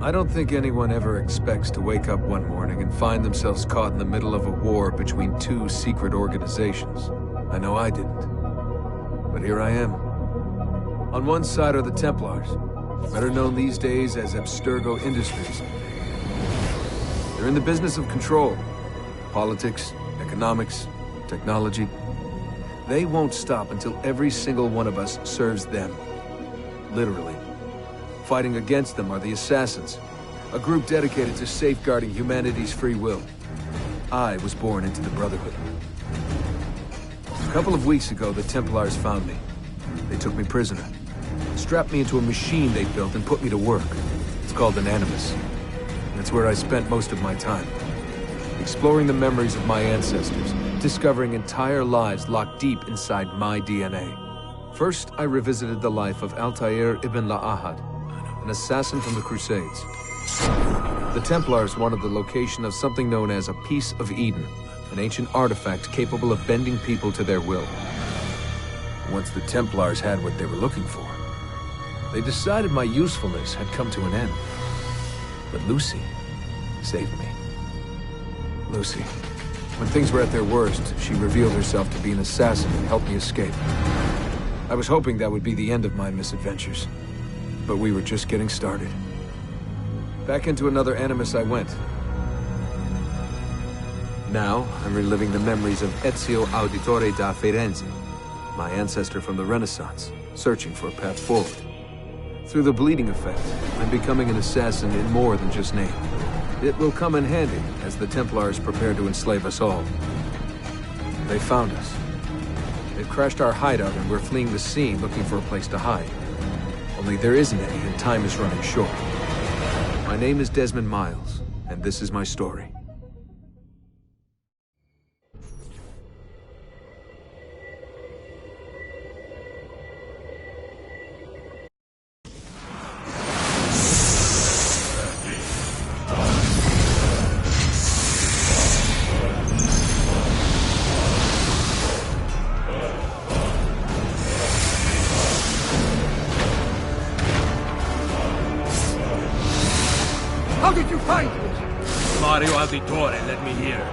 I don't think anyone ever expects to wake up one morning and find themselves caught in the middle of a war between two secret organizations. I know I didn't. But here I am. On one side are the Templars, better known these days as Abstergo Industries. They're in the business of control. Politics, economics, technology. They won't stop until every single one of us serves them. Literally. Fighting against them are the Assassins, a group dedicated to safeguarding humanity's free will. I was born into the Brotherhood. A couple of weeks ago, the Templars found me. They took me prisoner, strapped me into a machine they built and put me to work. It's called an Animus. That's where I spent most of my time. Exploring the memories of my ancestors, discovering entire lives locked deep inside my DNA. First, I revisited the life of Altair ibn La'ahad, an assassin from the Crusades. The Templars wanted the location of something known as a Piece of Eden, an ancient artifact capable of bending people to their will. Once the Templars had what they were looking for, they decided my usefulness had come to an end. But Lucy saved me. Lucy. When things were at their worst, she revealed herself to be an assassin and helped me escape. I was hoping that would be the end of my misadventures. But we were just getting started. Back into another Animus I went. Now, I'm reliving the memories of Ezio Auditore da Firenze, my ancestor from the Renaissance, searching for a path forward. Through the bleeding effect, I'm becoming an assassin in more than just name. It will come in handy as the Templars prepare to enslave us all. They found us. They've crashed our hideout and we're fleeing the scene looking for a place to hide. Only there isn't any, and time is running short. My name is Desmond Miles, and this is my story. How did you find me? Mario Auditore, let me hear.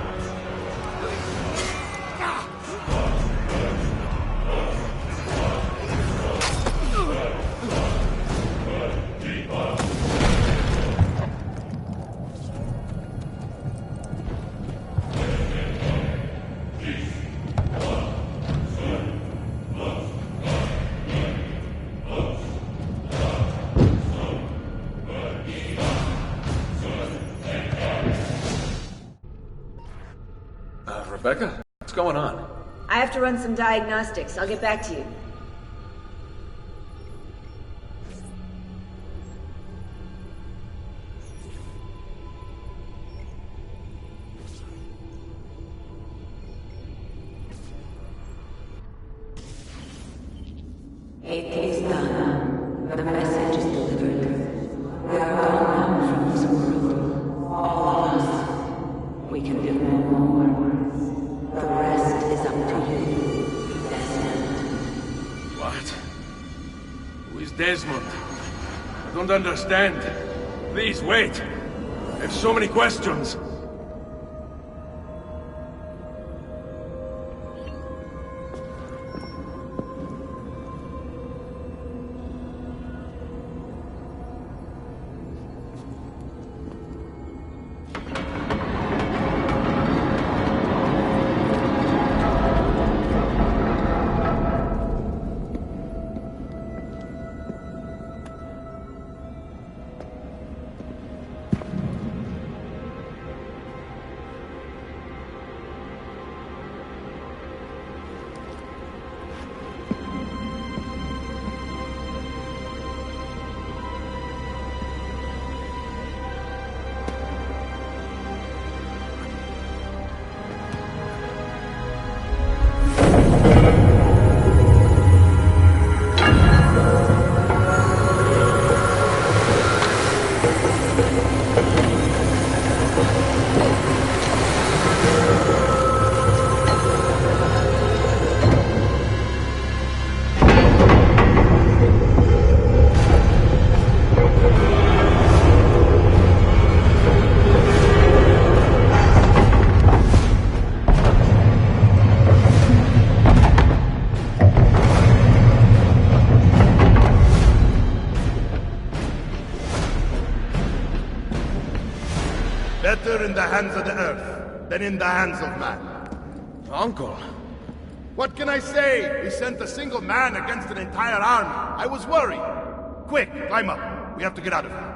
Rebecca? What's going on? I have to run some diagnostics. I'll get back to you. It is done. The message is delivered. We are gone now from this world. All of us. We can do no more. The rest is up to you, Desmond. What? Who is Desmond? I don't understand. Please, wait. I have so many questions. better in the hands of the earth than in the hands of man. Uncle. What can I say? We sent a single man against an entire army. I was worried. Quick, climb up. We have to get out of here.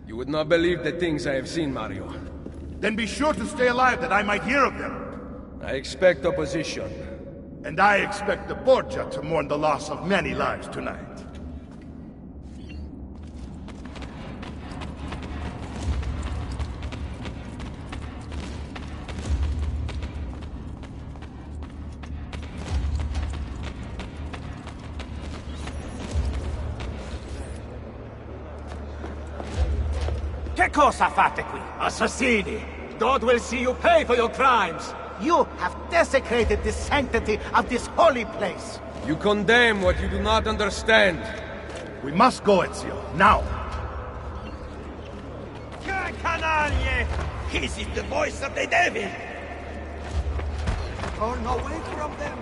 You would not believe the things I have seen, Mario. Then be sure to stay alive that I might hear of them. I expect opposition. And I expect the Borgia to mourn the loss of many lives tonight. Che cosa fate qui? Assassini! God will see you pay for your crimes! You have desecrated the sanctity of this holy place! You condemn what you do not understand. We must go, Ezio, now! Canaglie! This is the voice of the devil! Turn away from them!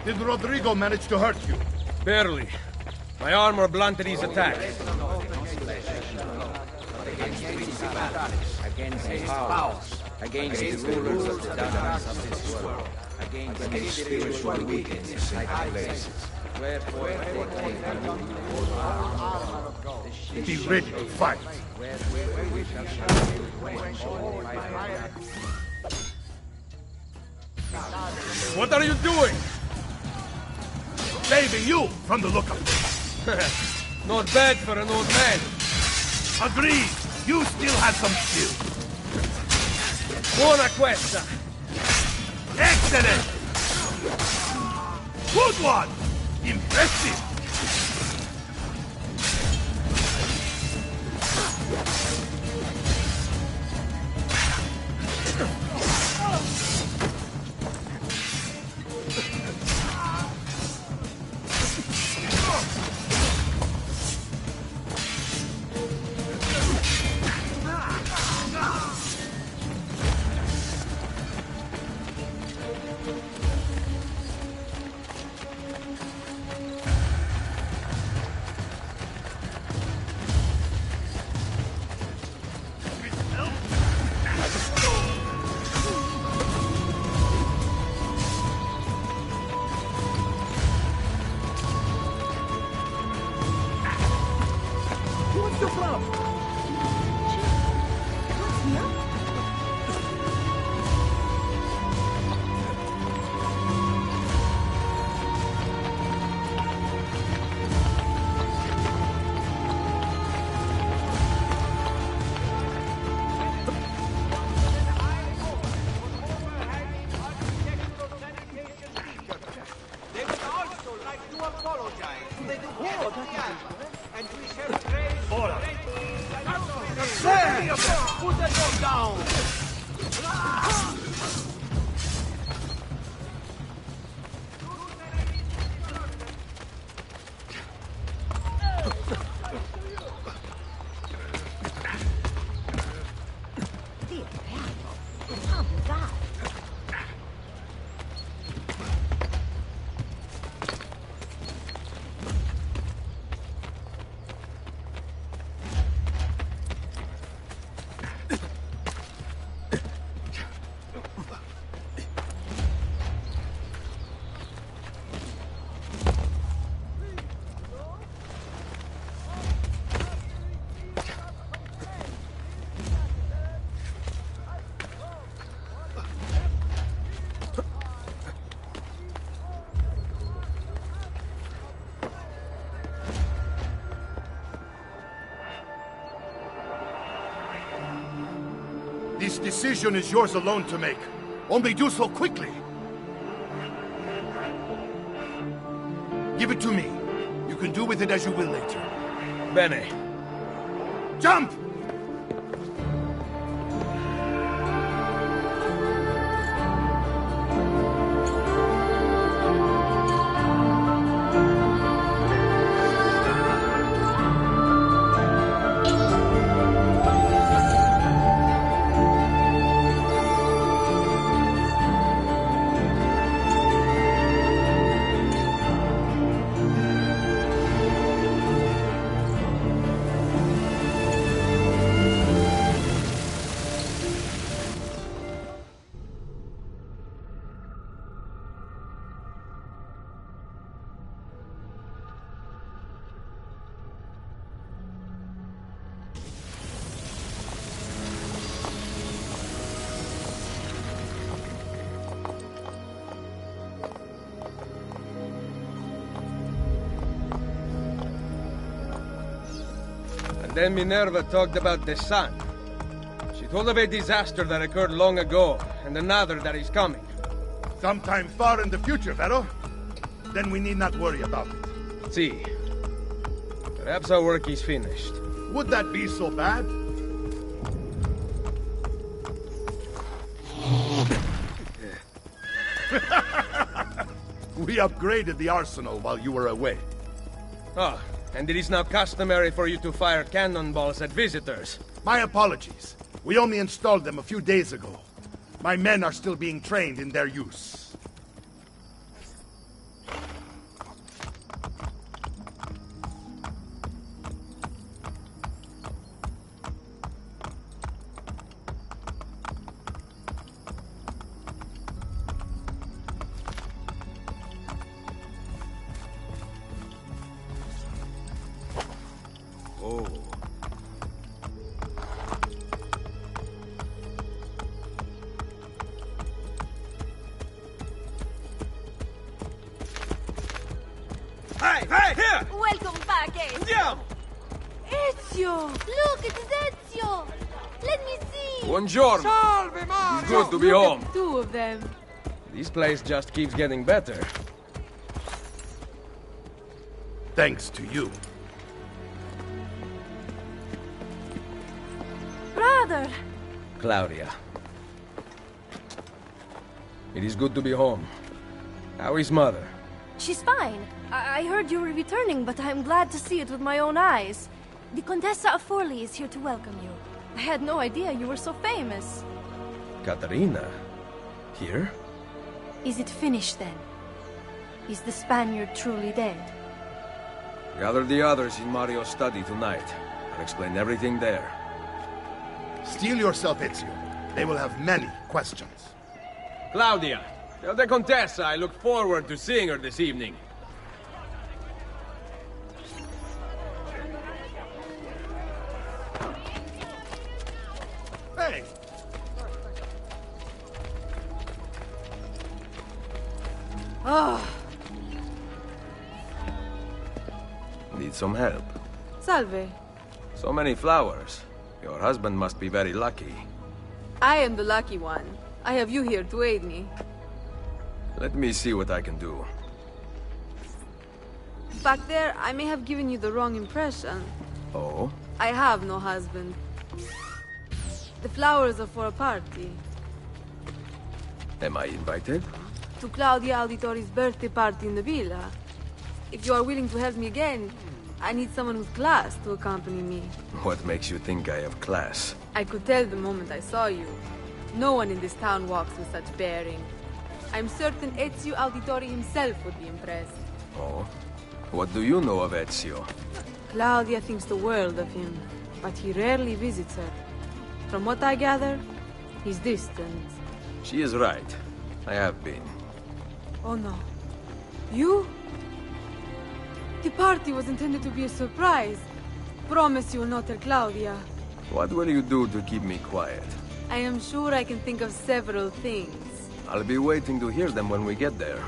Did Rodrigo manage to hurt you? Barely. My armor blunted his attack. Against his powers, against the rulers of the darkness of this world, against the spiritual wickedness in high places. Wherefore take the Be ready to fight. What are you doing? Saving you from the look of it. Not bad for an old man. Agreed. You still have some skill. Buona questa. Excellent. Good one. Impressive. This decision is yours alone to make. Only do so quickly. Give it to me. You can do with it as you will later. Bene. Jump! Then Minerva talked about the sun. She told of a disaster that occurred long ago, and another that is coming. Sometime far in the future, Vero? Then we need not worry about it. See. Perhaps our work is finished. Would that be so bad? We upgraded the arsenal while you were away. Ah, and it is now customary for you to fire cannonballs at visitors. My apologies. We only installed them a few days ago. My men are still being trained in their use. Welcome back, Andiamo! Ezio! Look, it is Ezio! Let me see! Buongiorno! Salve, Mario! It's good to be home. Two of them. This place just keeps getting better. Thanks to you. Brother! Claudia. It is good to be home. How is Mother? She's fine. I heard you were returning, but I'm glad to see it with my own eyes. The Contessa of Forli is here to welcome you. I had no idea you were so famous. Caterina? Here? Is it finished then? Is the Spaniard truly dead? Gather the others in Mario's study tonight. I'll explain everything there. Steel yourself, Ezio. They will have many questions. Claudia, tell the Contessa I look forward to seeing her this evening. Hey! Oh, Need some help. salve. So many flowers. Your husband must be very lucky. I am the lucky one. I have you here to aid me. Let me see what I can do. Back there, I may have given you the wrong impression. Oh? I have no husband. The flowers are for a party. Am I invited? To Claudia Auditori's birthday party in the villa. If you are willing to help me again, I need someone with class to accompany me. What makes you think I have class? I could tell the moment I saw you. No one in this town walks with such bearing. I'm certain Ezio Auditori himself would be impressed. Oh? What do you know of Ezio? Claudia thinks the world of him, but he rarely visits her. From what I gather, he's distant. She is right. I have been. Oh no. You? The party was intended to be a surprise. Promise you will not tell Claudia. What will you do to keep me quiet? I am sure I can think of several things. I'll be waiting to hear them when we get there.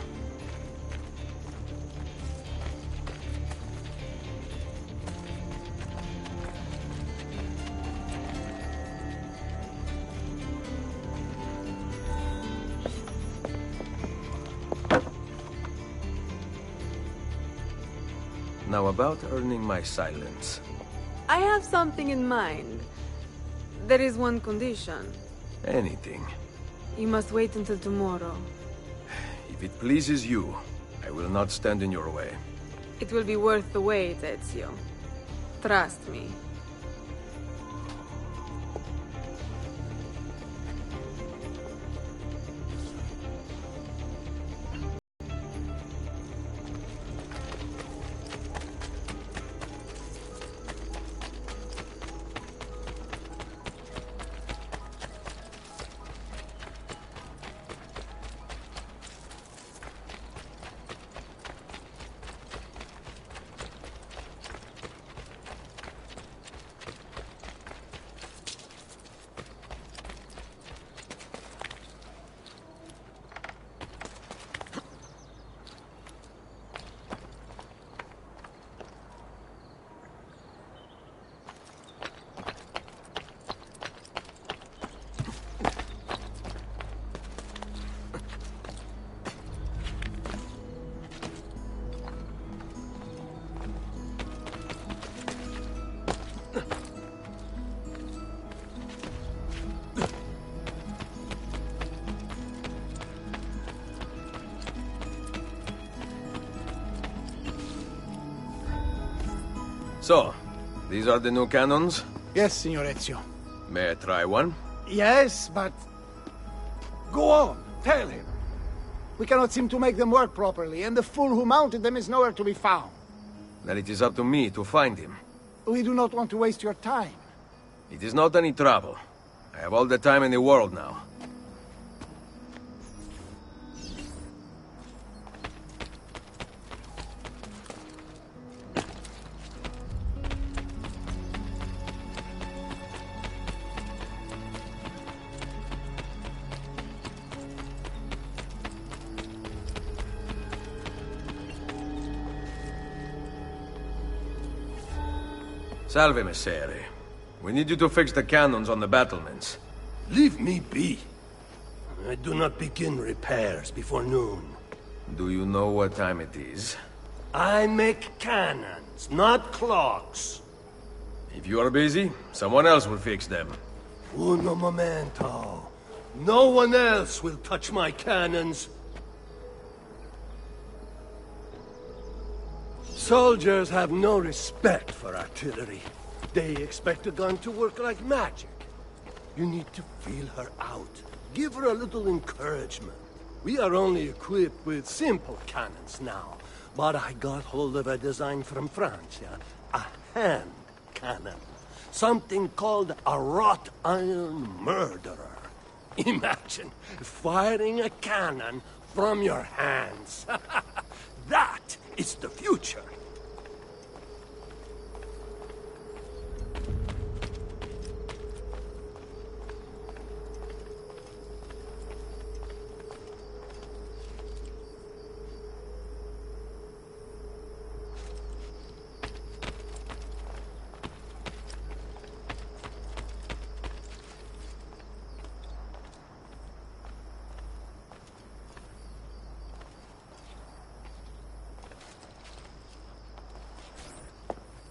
Now about earning my silence. I have something in mind. There is one condition. Anything. You must wait until tomorrow. If it pleases you, I will not stand in your way. It will be worth the wait, Ezio. Trust me. So, these are the new cannons? Yes, Signor Ezio. May I try one? Yes, but... Go on, tell him. We cannot seem to make them work properly, and the fool who mounted them is nowhere to be found. Then it is up to me to find him. We do not want to waste your time. It is not any trouble. I have all the time in the world now. Salve, Messere. We need you to fix the cannons on the battlements. Leave me be. I do not begin repairs before noon. Do you know what time it is? I make cannons, not clocks. If you are busy, someone else will fix them. Uno momento. No one else will touch my cannons. Soldiers have no respect for artillery. They expect a gun to work like magic. You need to feel her out. Give her a little encouragement. We are only equipped with simple cannons now. But I got hold of a design from France, a hand cannon. Something called a wrought iron murderer. Imagine firing a cannon from your hands. That is the future.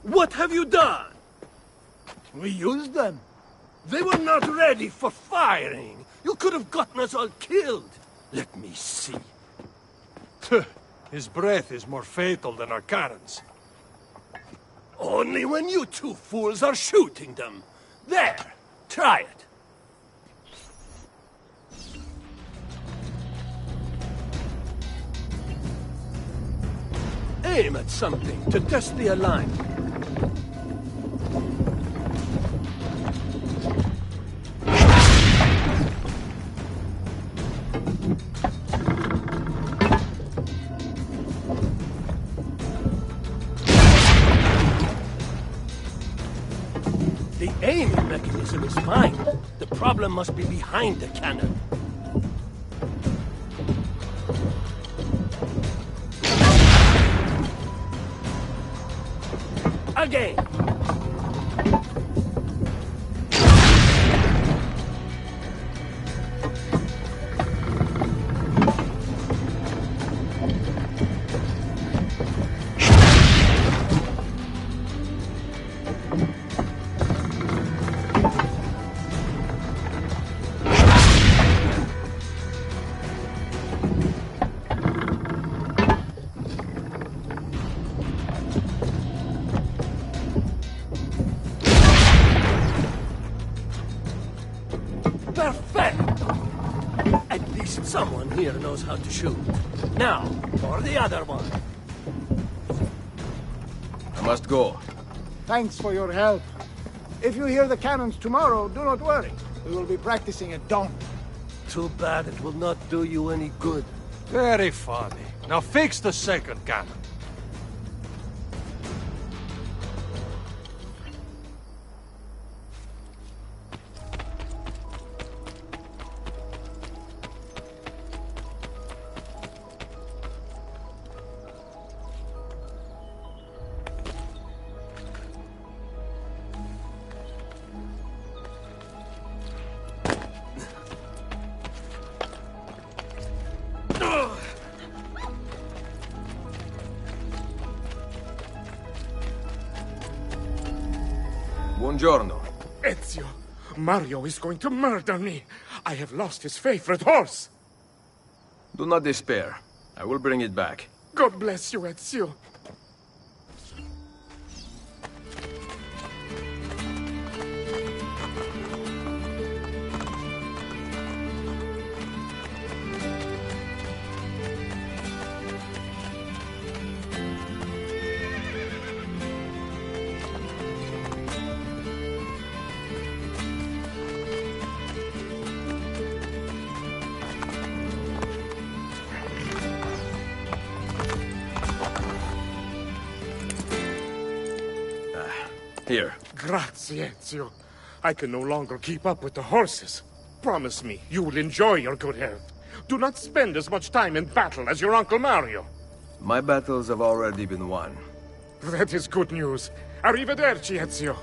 What have you done? We used them. They were not ready for firing. You could have gotten us all killed. Let me see. His breath is more fatal than our cannons. Only when you two fools are shooting them. There, try it. Aim at something to test the alignment. The aiming mechanism is fine. The problem must be behind the cannon. Again. Someone here knows how to shoot. Now, for the other one. I must go. Thanks for your help. If you hear the cannons tomorrow, do not worry. We will be practicing at dawn. Too bad it will not do you any good. Very funny. Now fix the second cannon. Buongiorno. Ezio, Mario is going to murder me. I have lost his favorite horse. Do not despair. I will bring it back. God bless you, Ezio. Here. Grazie, Ezio. I can no longer keep up with the horses. Promise me you will enjoy your good health. Do not spend as much time in battle as your Uncle Mario. My battles have already been won. That is good news. Arrivederci, Ezio.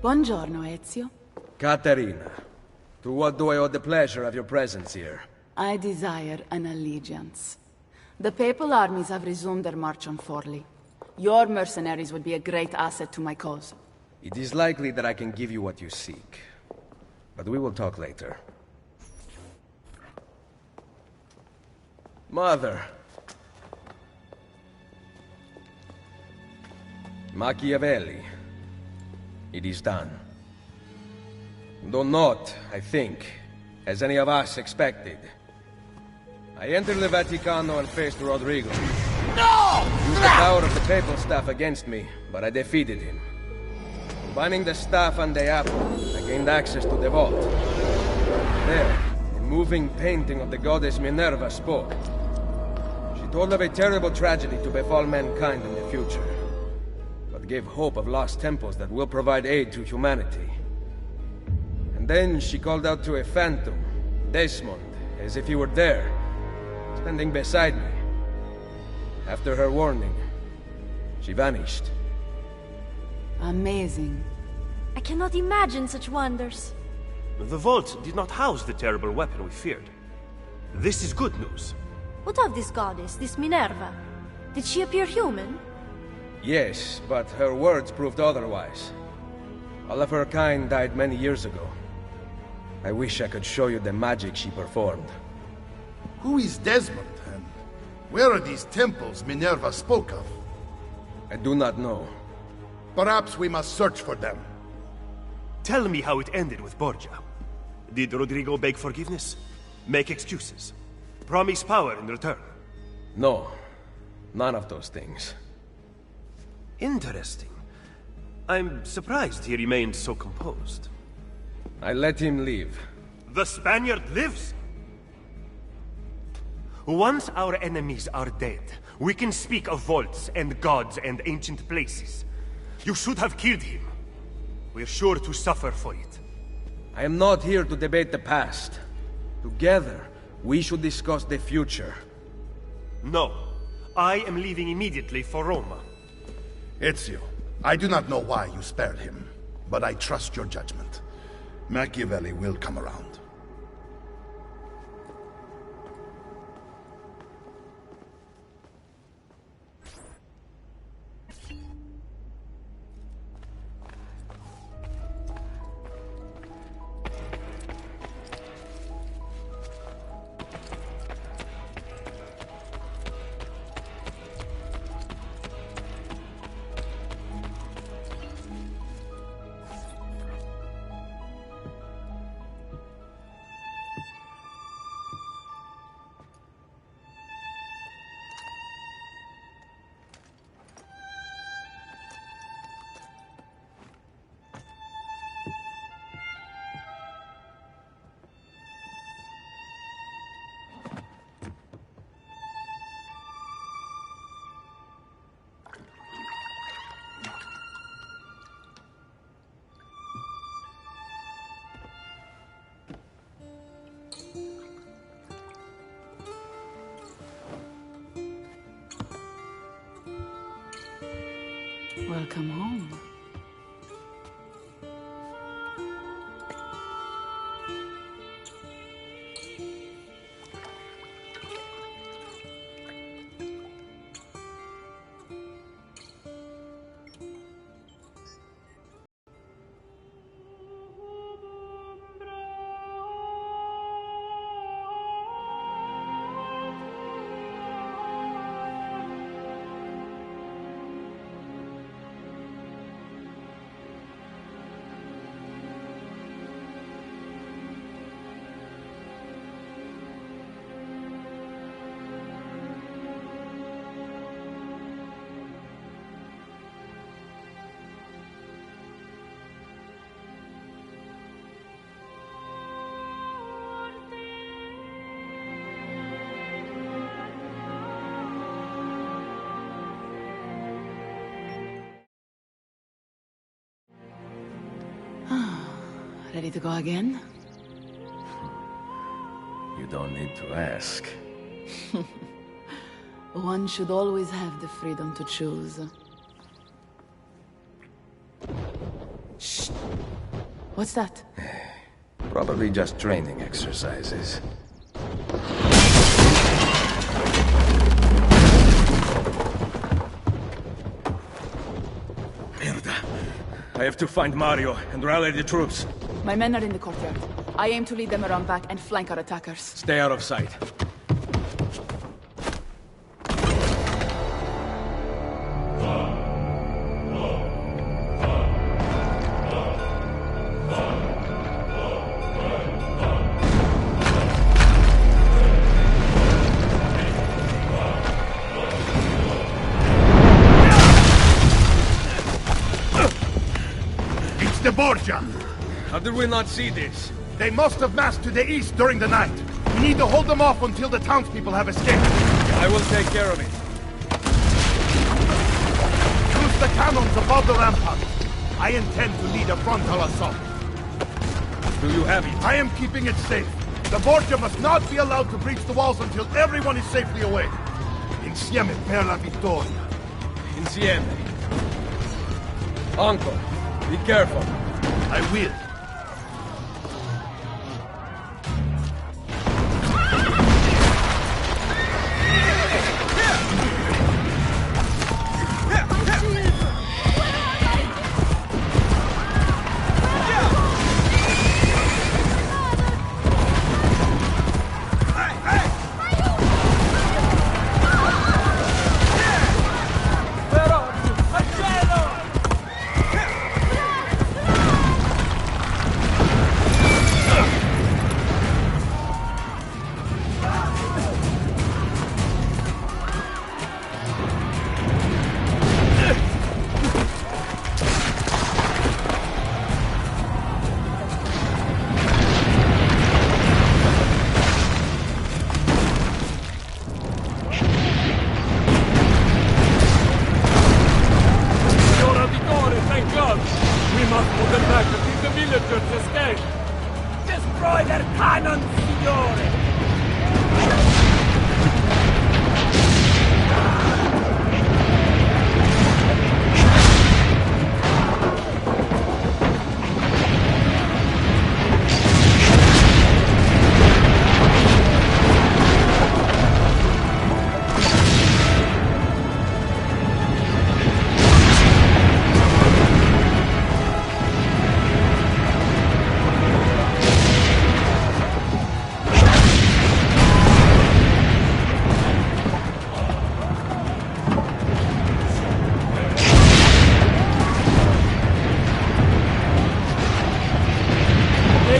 Buongiorno, Ezio. Caterina, to what do I owe the pleasure of your presence here? I desire an allegiance. The papal armies have resumed their march on Forli. Your mercenaries would be a great asset to my cause. It is likely that I can give you what you seek. But we will talk later. Mother! Machiavelli. It is done. Though not, I think, as any of us expected. I entered the Vaticano and faced Rodrigo. No! He used the power of the papal staff against me, but I defeated him. Combining the staff and the apple, I gained access to the vault. There, a moving painting of the goddess Minerva spoke. She told of a terrible tragedy to befall mankind in the future, but gave hope of lost temples that will provide aid to humanity. And then she called out to a phantom, Desmond, as if he were there, standing beside me. After her warning, she vanished. Amazing. I cannot imagine such wonders. The vault did not house the terrible weapon we feared. This is good news. What of this goddess, this Minerva? Did she appear human? Yes, but her words proved otherwise. All of her kind died many years ago. I wish I could show you the magic she performed. Who is Desmond, and where are these temples Minerva spoke of? I do not know. Perhaps we must search for them. Tell me how it ended with Borgia. Did Rodrigo beg forgiveness? Make excuses? Promise power in return? No. None of those things. Interesting. I'm surprised he remained so composed. I let him leave. The Spaniard lives! Once our enemies are dead, we can speak of vaults and gods and ancient places. You should have killed him. We're sure to suffer for it. I am not here to debate the past. Together, we should discuss the future. No. I am leaving immediately for Roma. Ezio, I do not know why you spared him, but I trust your judgment. Machiavelli will come around. Welcome home. Ready to go again? You don't need to ask. One should always have the freedom to choose. Shh! What's that? Probably just training exercises. Merda. I have to find Mario and rally the troops. My men are in the courtyard. I aim to lead them around back and flank our attackers. Stay out of sight. It's the Borgia! How did we not see this? They must have massed to the east during the night. We need to hold them off until the townspeople have escaped. I will take care of it. Use the cannons above the rampart. I intend to lead a frontal assault. Do you have it? I am keeping it safe. The Borgia must not be allowed to breach the walls until everyone is safely away. Insieme per la vittoria. Insieme. Uncle, be careful. I will.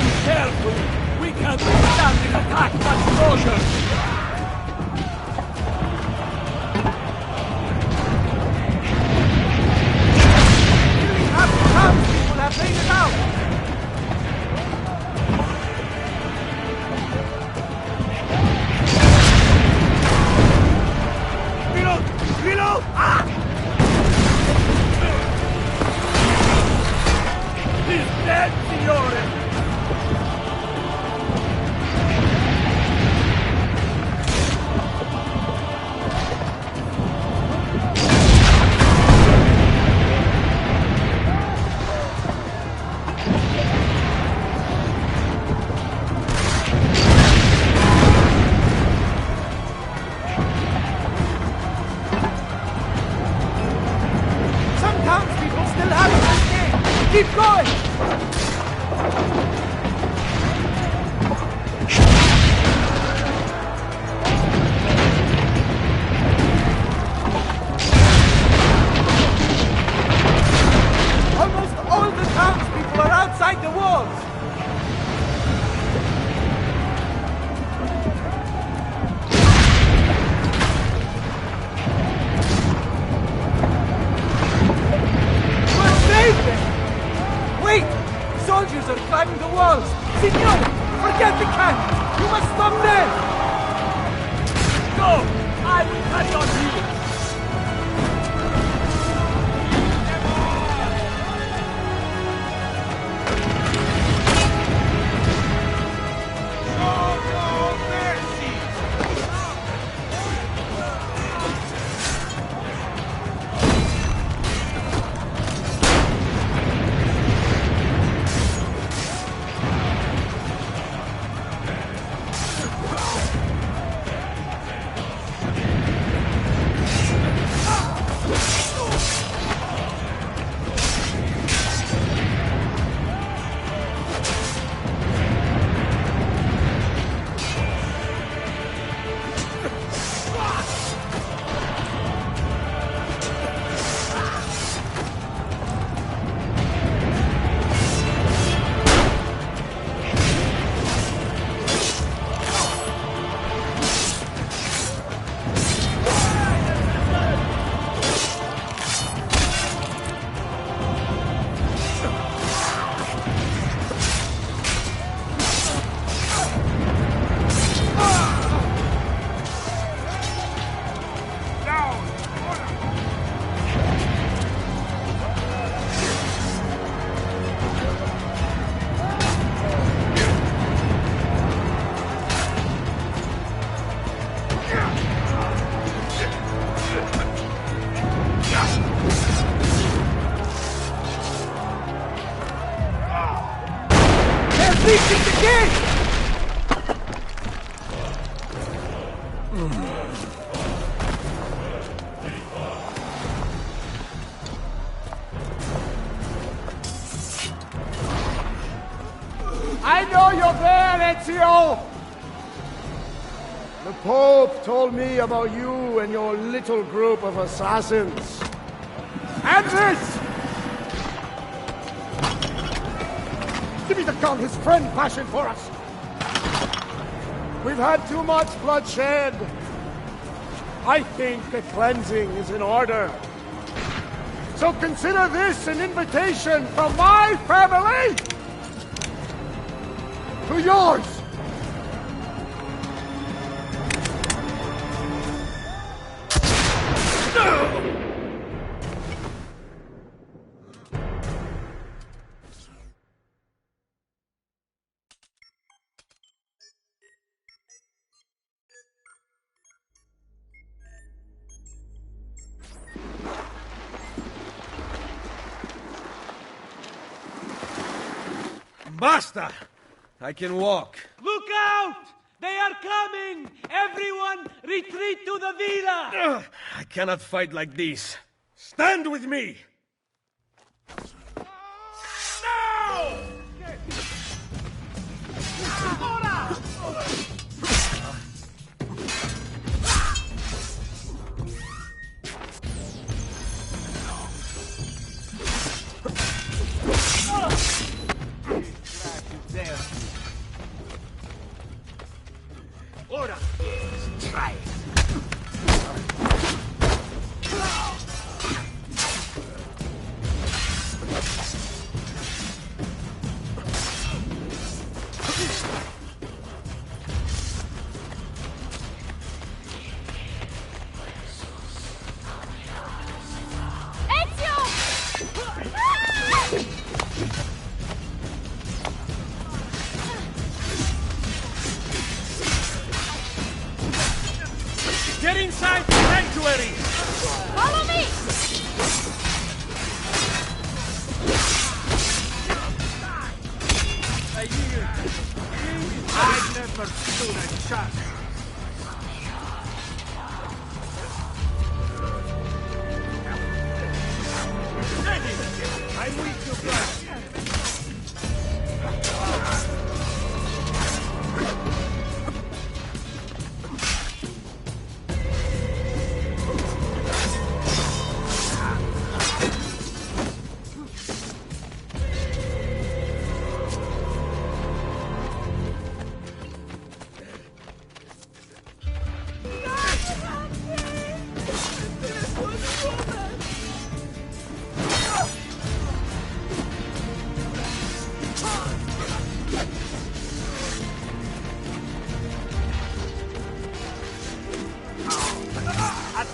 Aim carefully! We can't stand an attack much longer! Nearly half the townspeople have made it out! Reload! Reload! Ah! He's dead, signore! Some townspeople still haven't escaped! Keep going! Almost all the townspeople are outside the walls! We're safe then! Wait! Soldiers are climbing the walls! Signore! Forget the cannon! You must stop them! Go! I will carry on here! Reaching the gate! I know you're there, Ezio! The Pope told me about you and your little group of assassins. And this! Give me the gun his friend fashioned for us! We've had too much bloodshed. I think a cleansing is in order. So consider this an invitation from my family to yours! Basta! I can walk. Look out! They are coming! Everyone, retreat to the villa! I cannot fight like this. Stand with me! Now! There. Inside the sanctuary! Follow me! I never stood a chance. I'm weak to blood.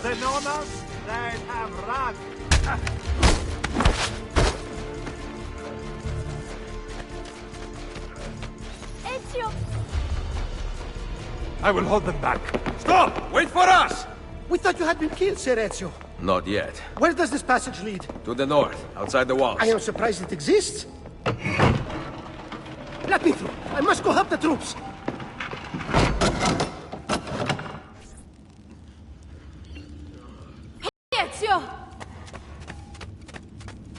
The Nomas, they have run. Ezio! I will hold them back. Stop! Wait for us! We thought you had been killed, Sir Ezio. Not yet. Where does this passage lead? To the north, outside the walls. I am surprised it exists. Let me through. I must go help the troops. Ezio!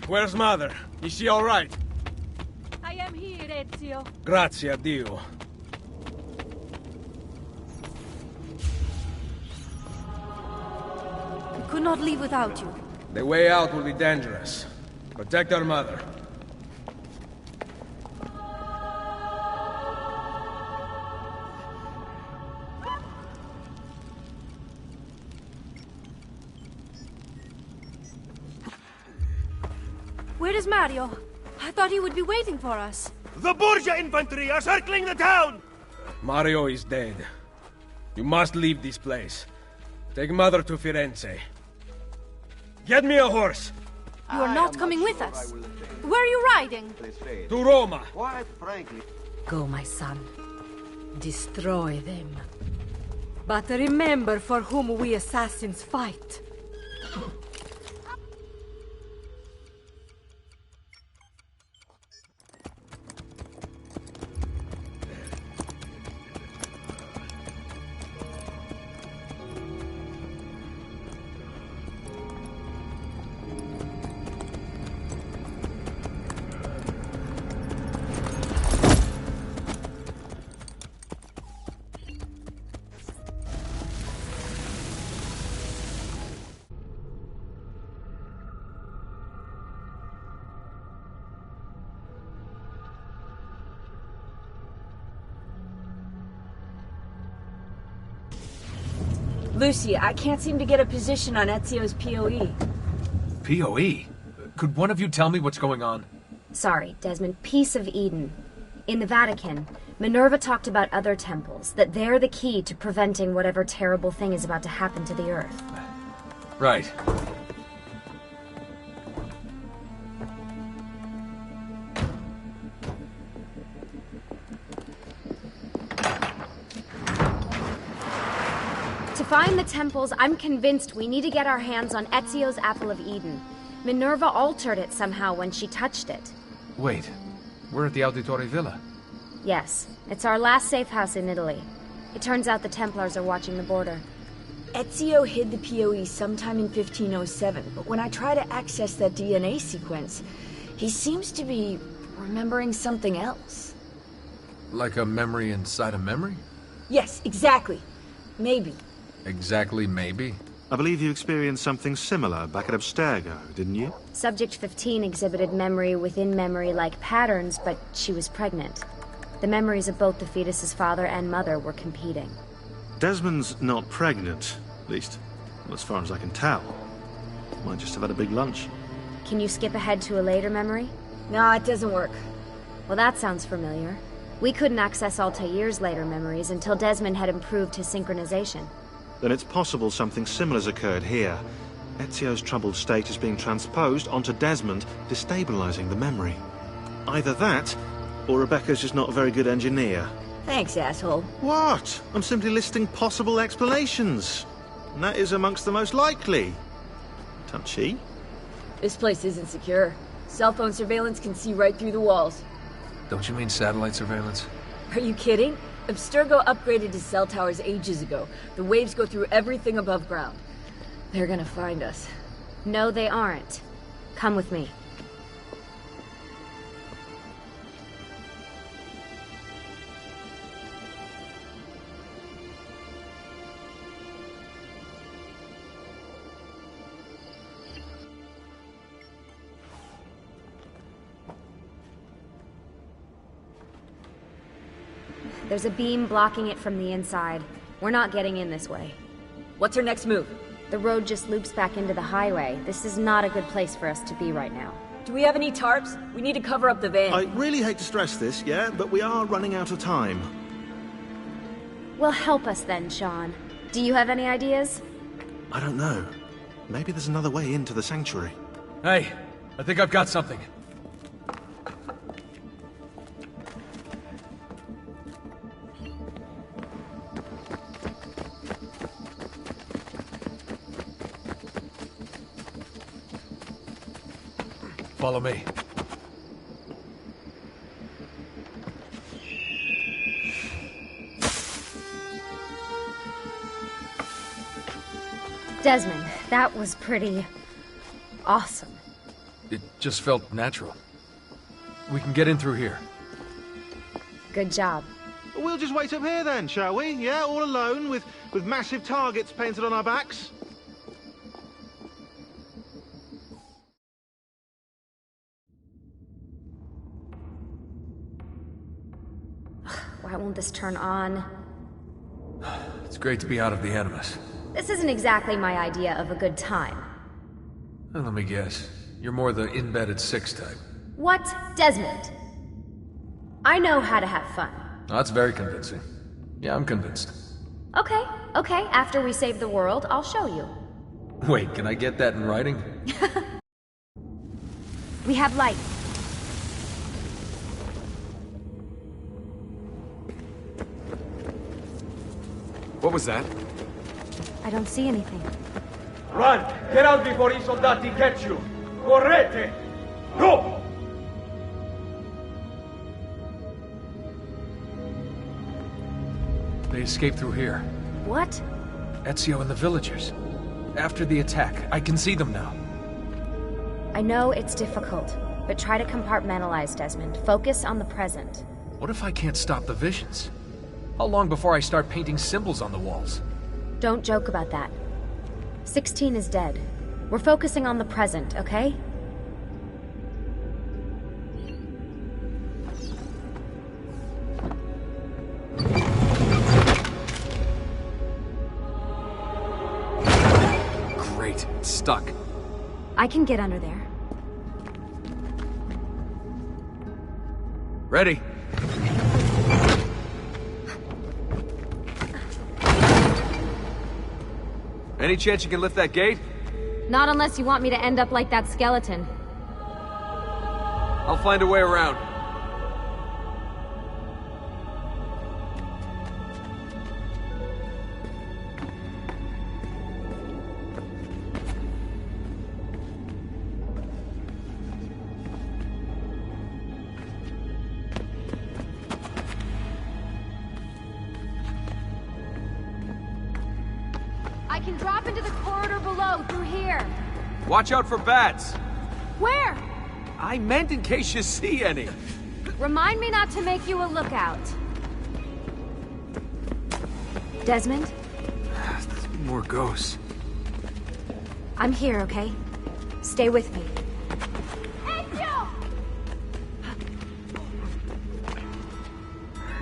Where's Mother? Is she all right? I am here, Ezio. Grazie a Dio. We could not leave without you. The way out will be dangerous. Protect our mother. Where is Mario? I thought he would be waiting for us. The Borgia infantry are circling the town! Mario is dead. You must leave this place. Take Mother to Firenze. Get me a horse! You are not coming with us. Where are you riding? To Roma! Quite frankly. Go, my son. Destroy them. But remember for whom we assassins fight. Lucy, I can't seem to get a position on Ezio's POE. POE? Could one of you tell me what's going on? Sorry, Desmond. Peace of Eden. In the Vatican, Minerva talked about other temples, that they're the key to preventing whatever terrible thing is about to happen to the Earth. Right. To find the temples, I'm convinced we need to get our hands on Ezio's Apple of Eden. Minerva altered it somehow when she touched it. Wait, we're at the Auditore Villa. Yes, it's our last safe house in Italy. It turns out the Templars are watching the border. Ezio hid the POE sometime in 1507, but when I try to access that DNA sequence, he seems to be remembering something else. Like a memory inside a memory? Yes, exactly. Maybe. Exactly, maybe? I believe you experienced something similar back at Abstergo, didn't you? Subject 15 exhibited memory within memory-like patterns, but she was pregnant. The memories of both the fetus's father and mother were competing. Desmond's not pregnant, at least, as far as I can tell. Might just have had a big lunch. Can you skip ahead to a later memory? No, it doesn't work. Well, that sounds familiar. We couldn't access Altair's later memories until Desmond had improved his synchronization. Then it's possible something similar's occurred here. Ezio's troubled state is being transposed onto Desmond, destabilizing the memory. Either that, or Rebecca's just not a very good engineer. Thanks, asshole. What? I'm simply listing possible explanations. and that is amongst the most likely. Touchy. This place isn't secure. Cell phone surveillance can see right through the walls. Don't you mean satellite surveillance? Are you kidding? Abstergo upgraded his cell towers ages ago. The waves go through everything above ground. They're gonna find us. No, they aren't. Come with me. There's a beam blocking it from the inside. We're not getting in this way. What's our next move? The road just loops back into the highway. This is not a good place for us to be right now. Do we have any tarps? We need to cover up the van. I really hate to stress this, yeah, but we are running out of time. Well, help us then, Sean. Do you have any ideas? I don't know. Maybe there's another way into the sanctuary. Hey, I think I've got something. Follow me. Desmond, that was pretty... awesome. It just felt natural. We can get in through here. Good job. We'll just wait up here then, shall we? Yeah, all alone, with massive targets painted on our backs? Why won't this turn on? It's great to be out of the Animus. This isn't exactly my idea of a good time. Well, let me guess. You're more the in-bed-at-6 type. What? Desmond? I know how to have fun. Oh, that's very convincing. Yeah, I'm convinced. Okay, after we save the world, I'll show you. Wait, can I get that in writing? We have light. What was that? I don't see anything. Run! Get out before I soldati catch you! Correte! Go! They escaped through here. What? Ezio and the villagers. After the attack, I can see them now. I know it's difficult, but try to compartmentalize, Desmond. Focus on the present. What if I can't stop the visions? How long before I start painting symbols on the walls? Don't joke about that. 16 is dead. We're focusing on the present, okay? Great, it's stuck. I can get under there. Ready. Any chance you can lift that gate? Not unless you want me to end up like that skeleton. I'll find a way around. I can drop into the corridor below, through here. Watch out for bats. Where? I meant in case you see any. Remind me not to make you a lookout. Desmond? There's more ghosts. I'm here, okay? Stay with me.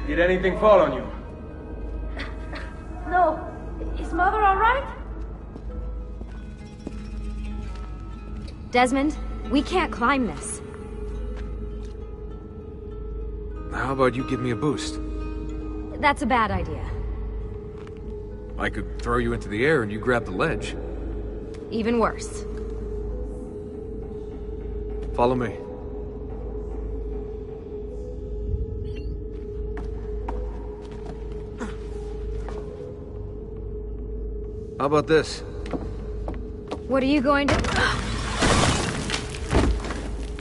Did anything fall on you? No. Is Mother all right? Desmond, we can't climb this. How about you give me a boost? That's a bad idea. I could throw you into the air and you grab the ledge. Even worse. Follow me. How about this? What are you going to...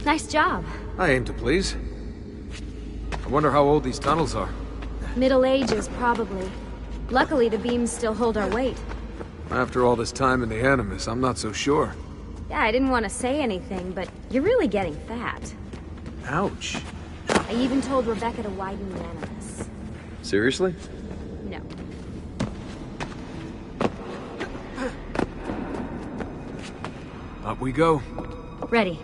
Nice job. I aim to please. I wonder how old these tunnels are. Middle Ages, probably. Luckily, the beams still hold our weight. After all this time in the Animus, I'm not so sure. Yeah, I didn't want to say anything, but you're really getting fat. Ouch. I even told Rebecca to widen the Animus. Seriously? No. Up we go. Ready.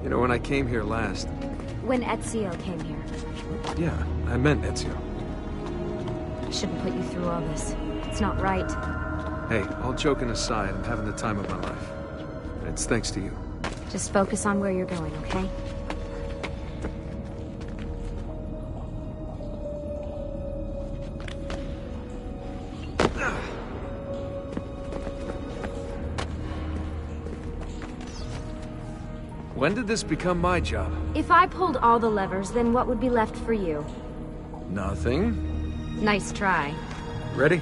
You know, when I came here last... When Ezio came here. Yeah, I meant Ezio. I shouldn't put you through all this. It's not right. Hey, all joking aside, I'm having the time of my life. It's thanks to you. Just focus on where you're going, okay? When did this become my job? If I pulled all the levers, then what would be left for you? Nothing. Nice try. Ready?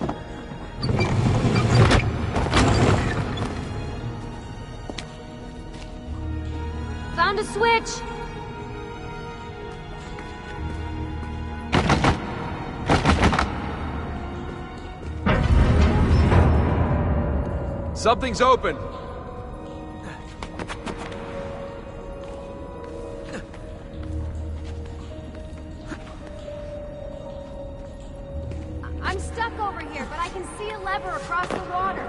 Found a switch! Something's open! I'm stuck over here, but I can see a lever across the water.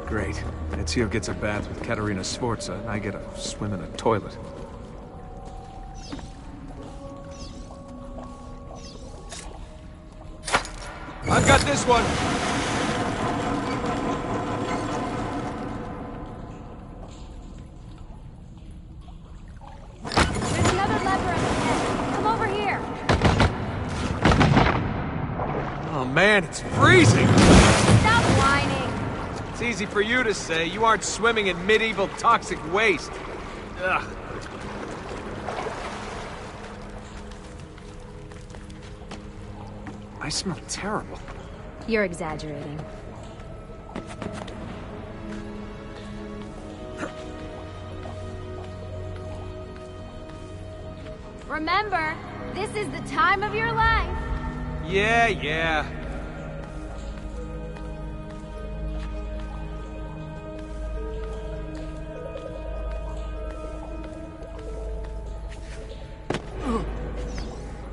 Great. Ezio gets a bath with Caterina Sforza, and I get a swim in a toilet. I've got this one! There's another lever at the end. Come over here. Oh man, it's freezing! Stop whining. It's easy for you to say. You aren't swimming in medieval toxic waste. Ugh. I smell terrible. You're exaggerating. Remember, this is the time of your life. Yeah.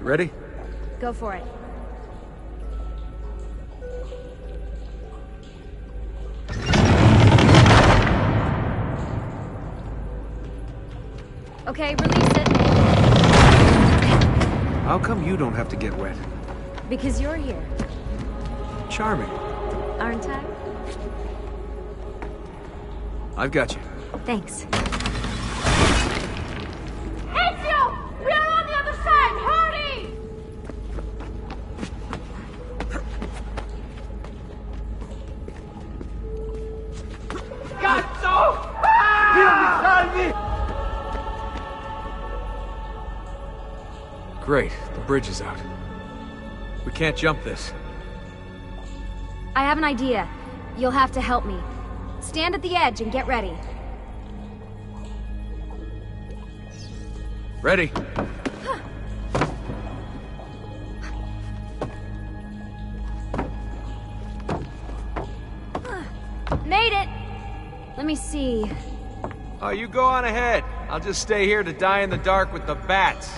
Ready? Go for it. Okay, release it. How come you don't have to get wet? Because you're here. Charming. Aren't I? I've got you. Thanks. Ezio! We are on the other side! Hurry! Cazzo! Dio mi salvi! Great, the bridge is out. We can't jump this. I have an idea. You'll have to help me. Stand at the edge and get ready. Ready? Made it! Let me see. Oh, you go on ahead. I'll just stay here to die in the dark with the bats.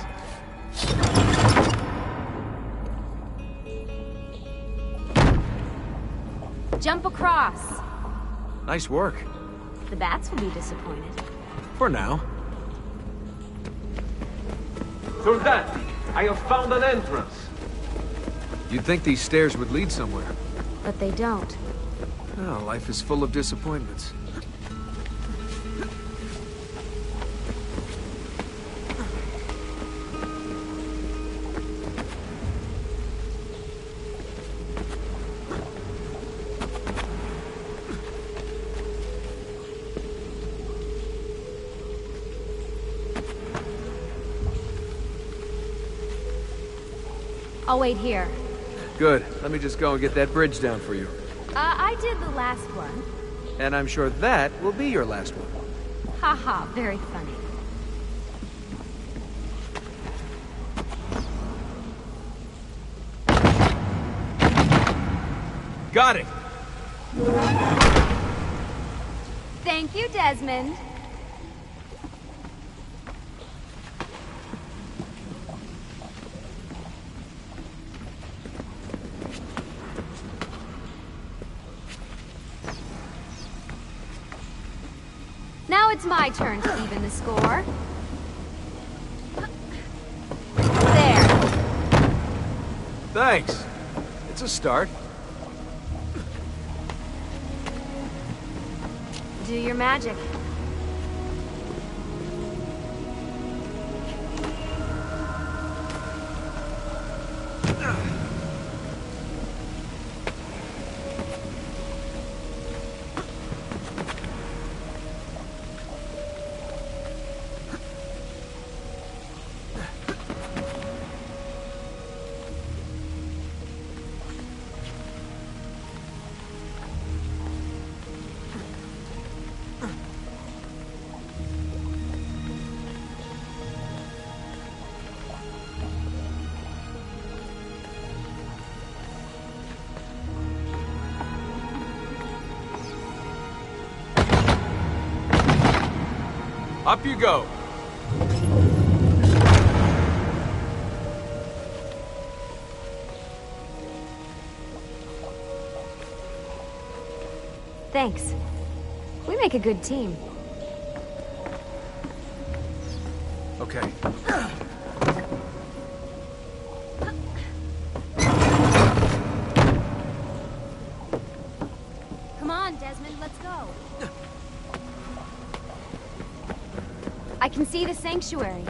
Jump across. Nice work. The bats will be disappointed. For now. Soldati, I have found an entrance. You'd think these stairs would lead somewhere. But they don't. Oh, life is full of disappointments. I'll wait here. Good. Let me just go and get that bridge down for you. I did the last one. And I'm sure that will be your last one. Haha, very funny. Got it! Thank you, Desmond. Now it's my turn to even the score. There. Thanks. It's a start. Do your magic. Up you go. Thanks. We make a good team. Okay. Come on, Desmond, let's go. I can see the sanctuary.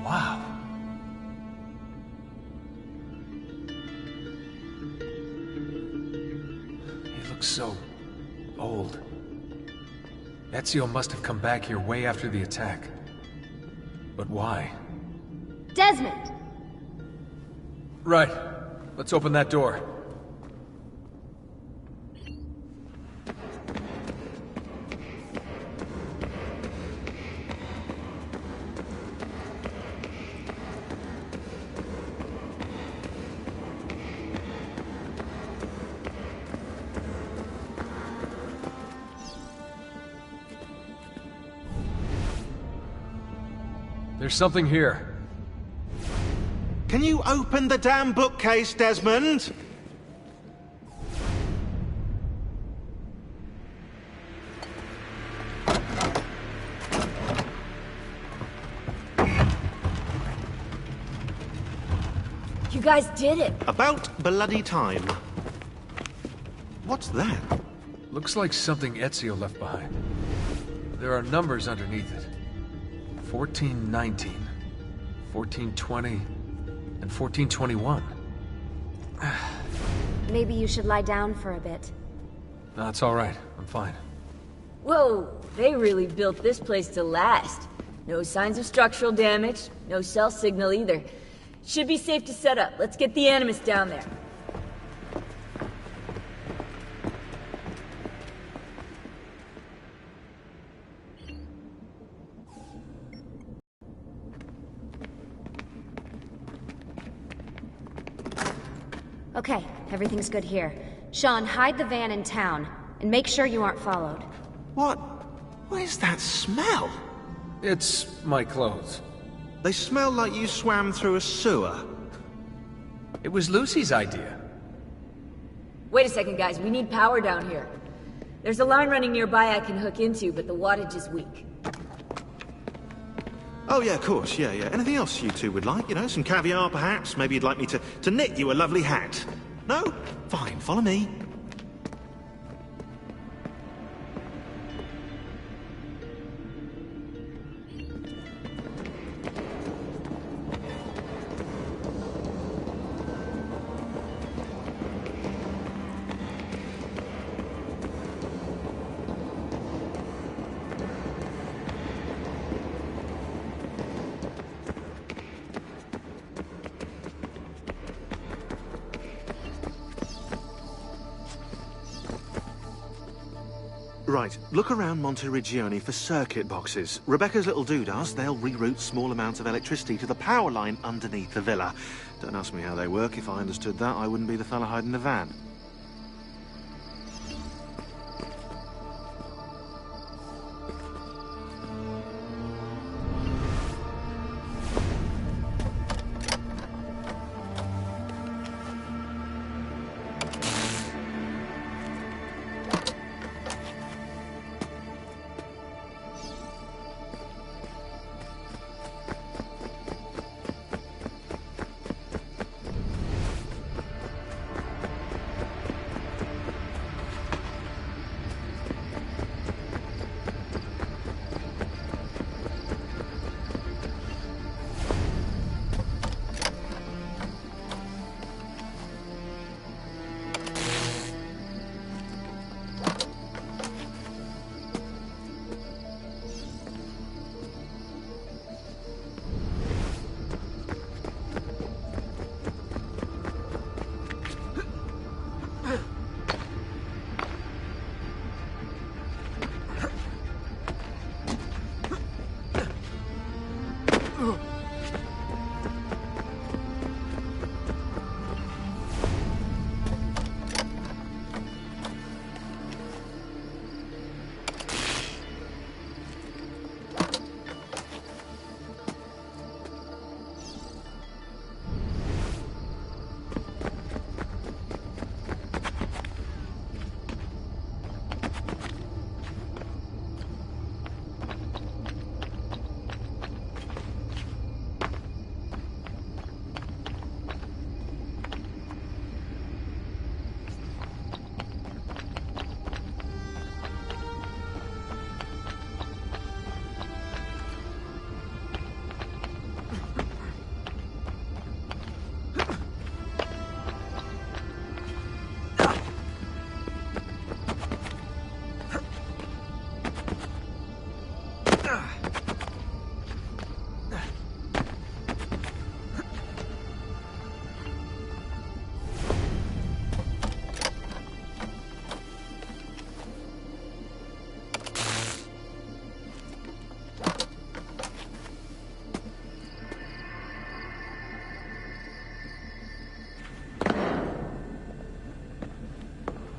Wow. He looks so old. Ezio must have come back here way after the attack. But why? Desmond! Right. Let's open that door. There's something here. Can you open the damn bookcase, Desmond? You guys did it! About bloody time. What's that? Looks like something Ezio left behind. There are numbers underneath it. 1419, 1420, and 1421. Maybe you should lie down for a bit. No, it's all right. I'm fine. Whoa, they really built this place to last. No signs of structural damage, no cell signal either. Should be safe to set up. Let's get the Animus down there. Okay, everything's good here. Sean, hide the van in town, and make sure you aren't followed. What is that smell? It's my clothes. They smell like you swam through a sewer. It was Lucy's idea. Wait a second, guys. We need power down here. There's a line running nearby I can hook into, but the wattage is weak. Oh, yeah, of course, yeah. Anything else you two would like? You know, some caviar, perhaps? Maybe you'd like me to knit you a lovely hat? No? Fine, follow me. Right, look around Monteriggioni for circuit boxes. Rebecca's little doodahs, they'll reroute small amounts of electricity to the power line underneath the villa. Don't ask me how they work. If I understood that, I wouldn't be the fella hiding the van.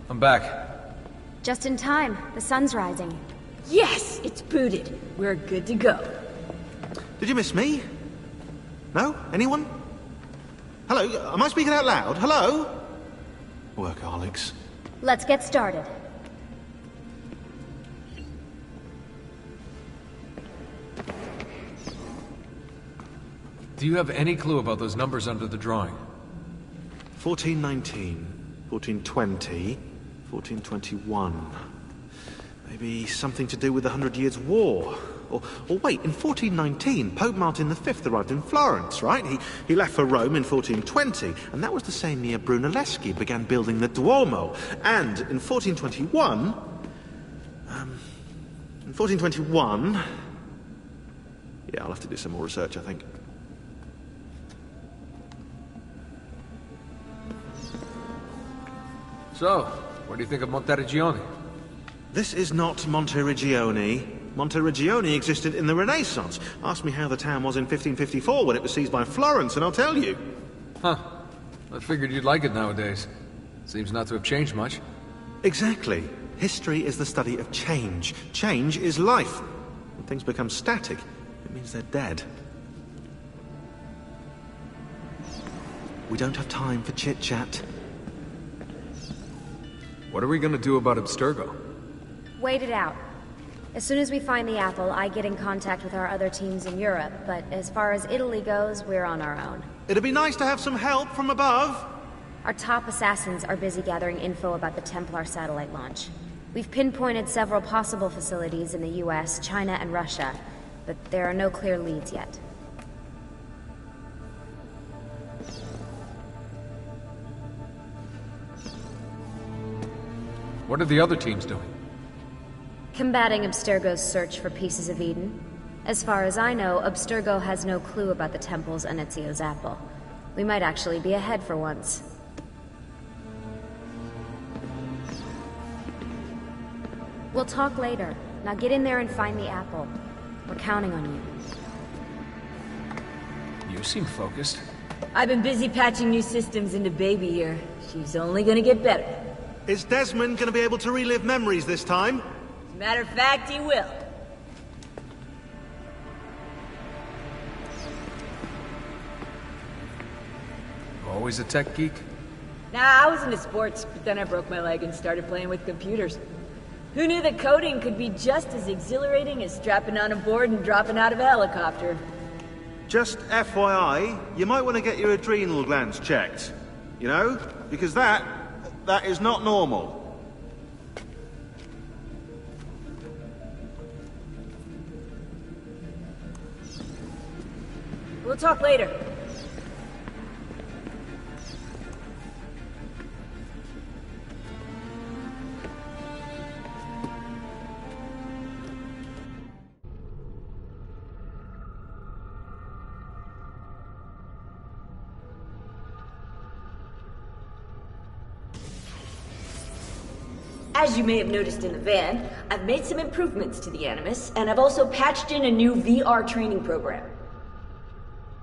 I'm back. Just in time. The sun's rising. Yes! It's booted. We're good to go. Did you miss me? No? Anyone? Hello? Am I speaking out loud? Hello? Workaholics. Let's get started. Do you have any clue about those numbers under the drawing? 1419, 1420, 1421. Maybe something to do with the 100 Years' War. Or wait, in 1419, Pope Martin V arrived in Florence, right? He left for Rome in 1420, and that was the same year Brunelleschi began building the Duomo. And in 1421... Yeah, I'll have to do some more research, I think. So, what do you think of Monteriggioni? This is not Monteriggioni. Monteriggioni existed in the Renaissance. Ask me how the town was in 1554 when it was seized by Florence, and I'll tell you. Huh. I figured you'd like it nowadays. Seems not to have changed much. Exactly. History is the study of change. Change is life. When things become static, it means they're dead. We don't have time for chit-chat. What are we gonna do about Abstergo? Wait it out. As soon as we find the apple, I get in contact with our other teams in Europe, but as far as Italy goes, we're on our own. It'd be nice to have some help from above. Our top assassins are busy gathering info about the Templar satellite launch. We've pinpointed several possible facilities in the US, China, and Russia, but there are no clear leads yet. What are the other teams doing? Combating Abstergo's search for pieces of Eden. As far as I know, Abstergo has no clue about the temples and Ezio's apple. We might actually be ahead for once. We'll talk later. Now get in there and find the apple. We're counting on you. You seem focused. I've been busy patching new systems into Baby here. She's only gonna get better. Is Desmond gonna be able to relive memories this time? As a matter of fact, he will. Always a tech geek? Nah, I was into sports, but then I broke my leg and started playing with computers. Who knew that coding could be just as exhilarating as strapping on a board and dropping out of a helicopter? Just FYI, you might want to get your adrenal glands checked. You know? Because that is not normal. We'll talk later. As you may have noticed in the van, I've made some improvements to the Animus, and I've also patched in a new VR training program.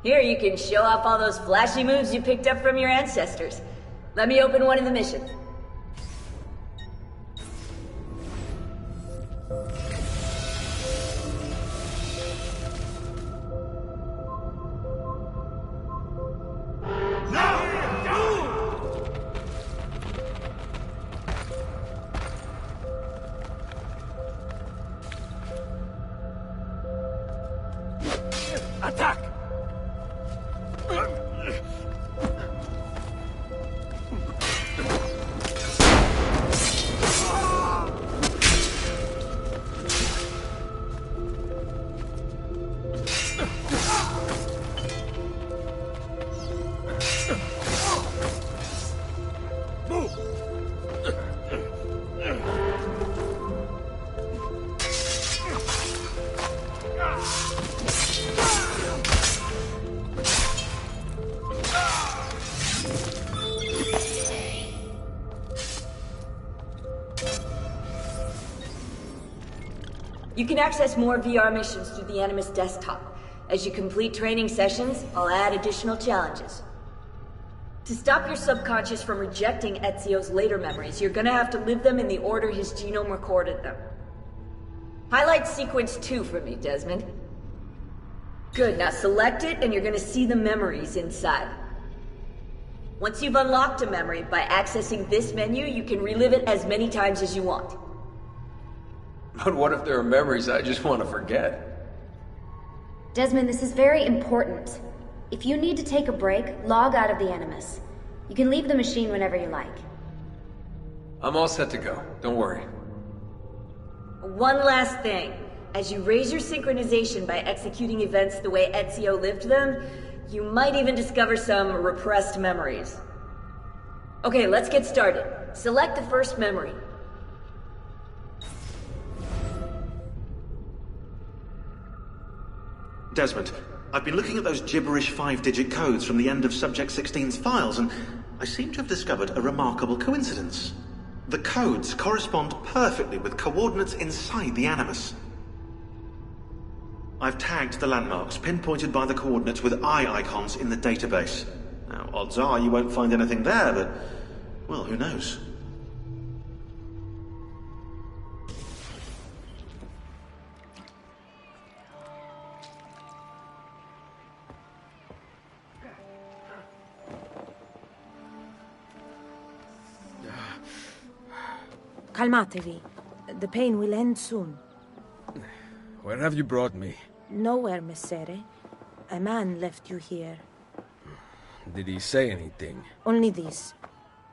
Here you can show off all those flashy moves you picked up from your ancestors. Let me open one of the missions. Attack! You can access more VR missions through the Animus desktop. As you complete training sessions, I'll add additional challenges. To stop your subconscious from rejecting Ezio's later memories, you're gonna have to live them in the order his genome recorded them. Highlight sequence 2 for me, Desmond. Good, now select it and you're gonna see the memories inside. Once you've unlocked a memory, by accessing this menu, you can relive it as many times as you want. But what if there are memories I just want to forget? Desmond, this is very important. If you need to take a break, log out of the Animus. You can leave the machine whenever you like. I'm all set to go. Don't worry. One last thing. As you raise your synchronization by executing events the way Ezio lived them, you might even discover some repressed memories. Okay, let's get started. Select the first memory. Desmond, I've been looking at those gibberish 5-digit codes from the end of Subject 16's files, and I seem to have discovered a remarkable coincidence. The codes correspond perfectly with coordinates inside the Animus. I've tagged the landmarks, pinpointed by the coordinates with eye icons in the database. Now, odds are you won't find anything there, but, well, who knows? Calmatevi. The pain will end soon. Where have you brought me? Nowhere, Messere. A man left you here. Did he say anything? Only this.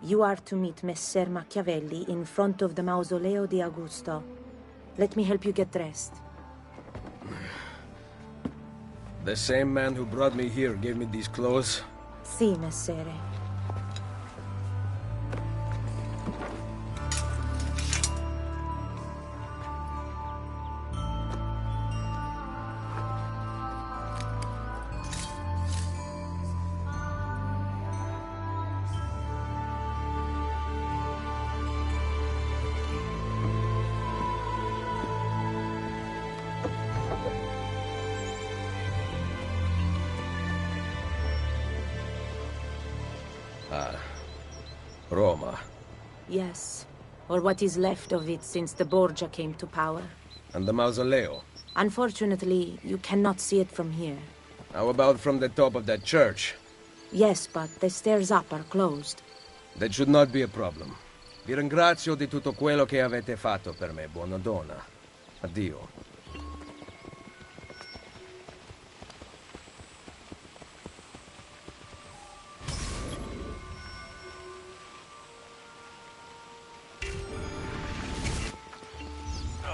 You are to meet Messer Machiavelli in front of the Mausoleo di Augusto. Let me help you get dressed. The same man who brought me here gave me these clothes? Si, Messere. Roma. Yes, or what is left of it since the Borgia came to power. And the mausoleo? Unfortunately, you cannot see it from here. How about from the top of that church? Yes, but the stairs up are closed. That should not be a problem. Vi ringrazio di tutto quello che avete fatto per me, buona donna. Addio.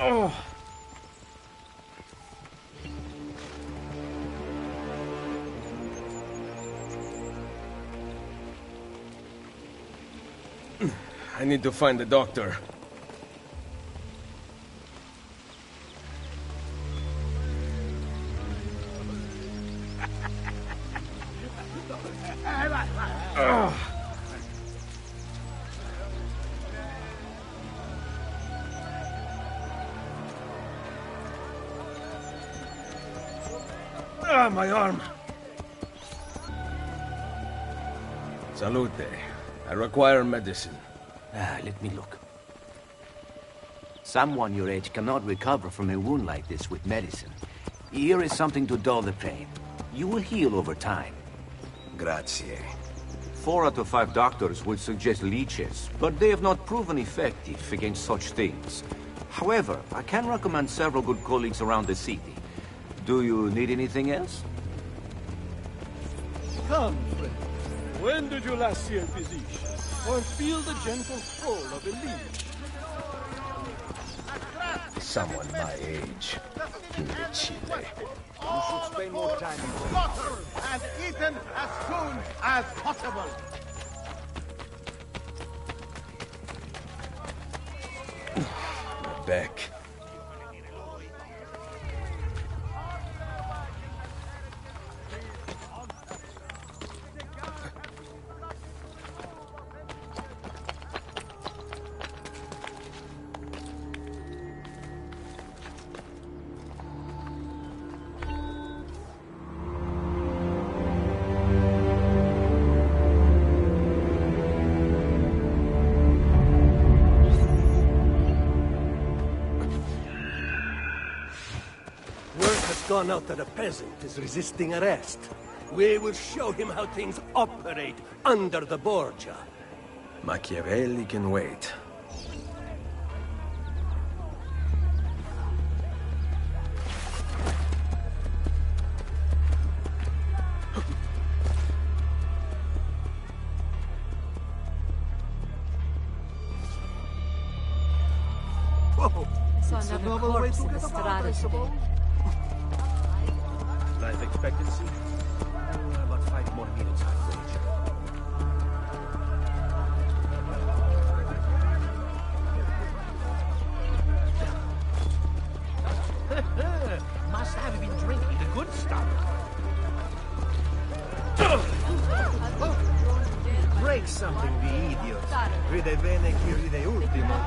Oh. I need to find the doctor. My arm. Salute. I require medicine. Let me look. Someone your age cannot recover from a wound like this with medicine. Here is something to dull the pain. You will heal over time. Grazie. 4 out of 5 doctors would suggest leeches, but they have not proven effective against such things. However, I can recommend several good colleagues around the city. Do you need anything else? Come, friend. When did you last see a physician? Or feel the gentle stroll of a leech? Someone my age. Imbecile. You should spend more time slaughtered and eaten as soon as possible. My back. Gone out that a peasant is resisting arrest. We will show him how things operate under the Borgia. Machiavelli can wait. Whoa! It's another corpse in the Strada today. Life expectancy? About 5 more minutes, I'd wager. Must have been drinking the good stuff. Break something, the idiot. Ride bene chi ride ultimo.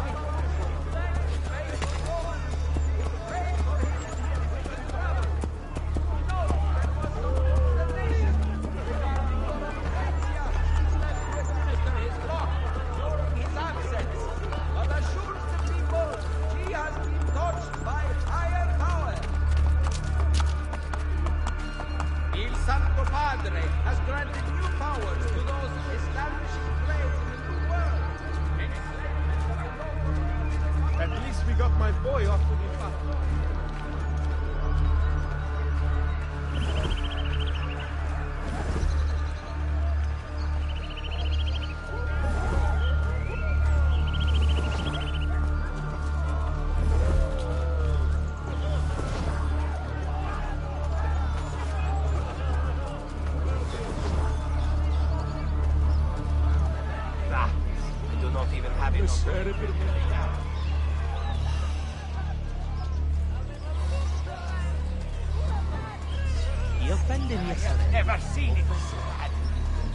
He offended yesterday. Never seen it so bad.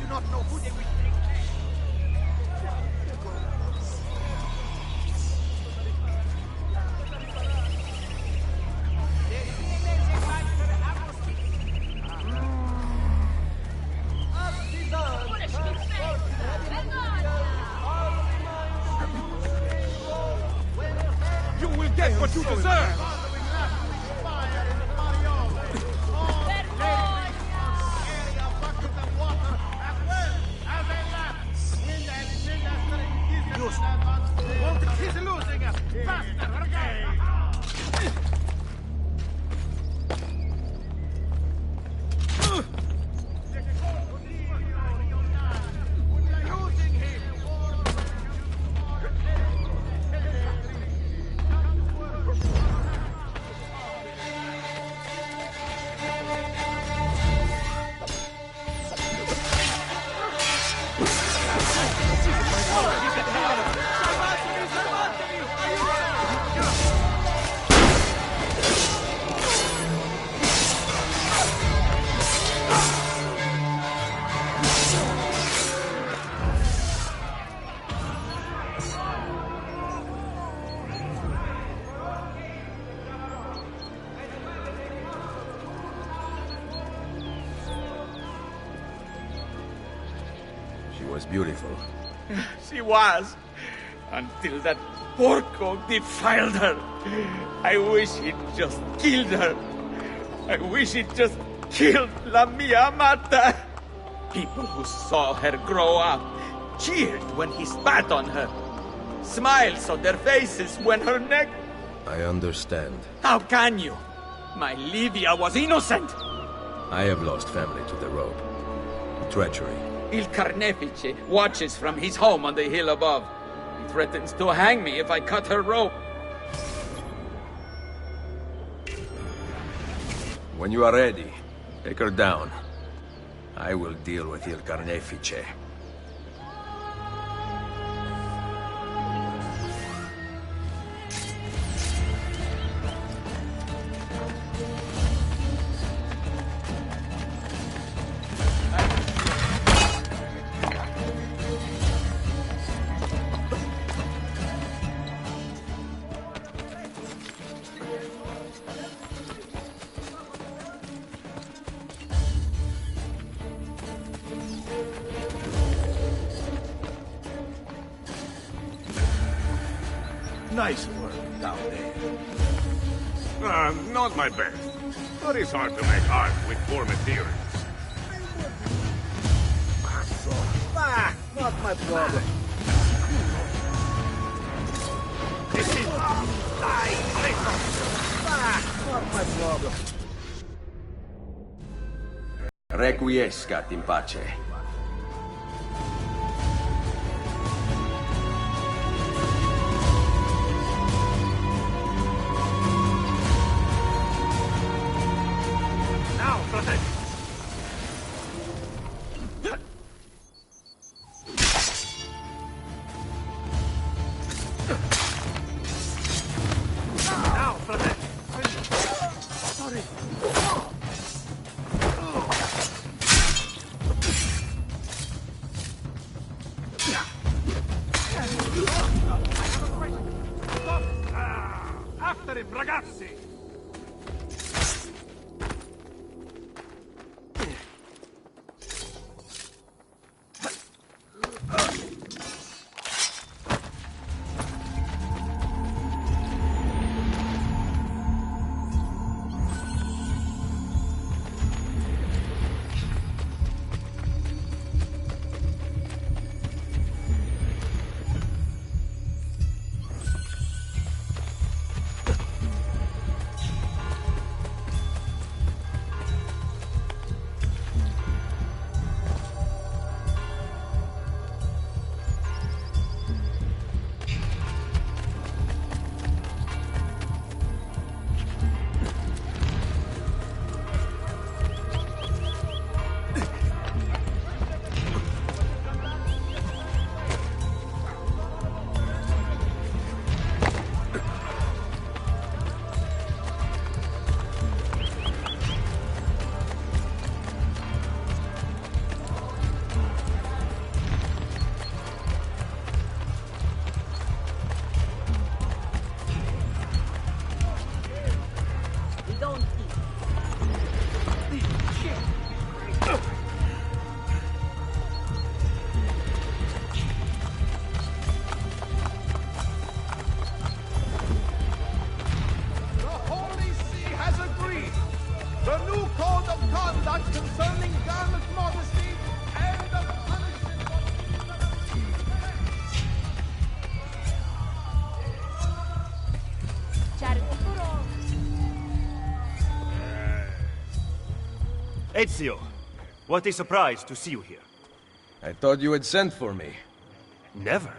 Do not know who they will think. You will get what you deserve! He's losing us! Faster, okay! Was beautiful. She was, until that porco defiled her. I wish he'd just killed her. I wish he'd just killed La Mia Amata. People who saw her grow up cheered when he spat on her. Smiles on their faces when her neck... I understand. How can you? My Livia was innocent. I have lost family to the rope. To treachery. Il Carnefice watches from his home on the hill above. He threatens to hang me if I cut her rope. When you are ready, take her down. I will deal with Il Carnefice. Nice work down there. Not my best. But it's hard to make art with poor materials. Not my problem. This is... not my problem. Requiescat in pace. don't eat. The Holy See has agreed. The new code of conduct concerning garment modesty and the punishment Ezio, what a surprise to see you here. I thought you had sent for me. Never.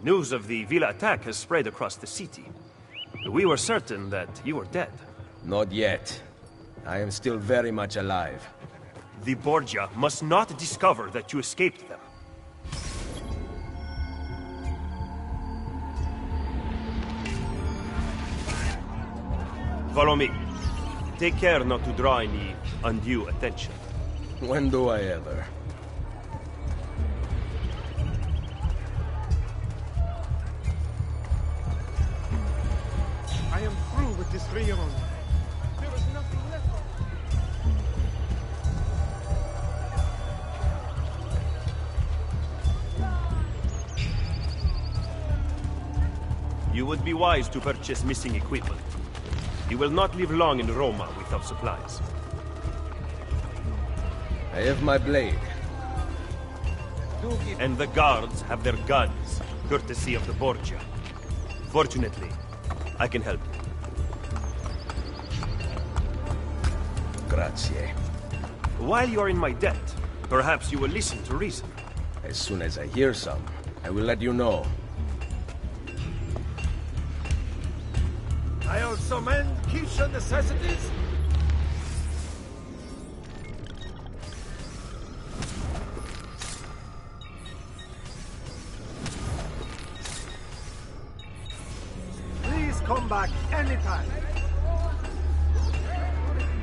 News of the Villa attack has spread across the city. We were certain that you were dead. Not yet. I am still very much alive. The Borgia must not discover that you escaped them. Follow me. Take care not to draw any undue attention. When do I ever? I am through with this Rion. There is nothing left of it. You would be wise to purchase missing equipment. You will not live long in Roma without supplies. I have my blade. And the guards have their guns, courtesy of the Borgia. Fortunately, I can help you. Grazie. While you are in my debt, perhaps you will listen to reason. As soon as I hear some, I will let you know. I also mend Keisha necessities. Please come back anytime.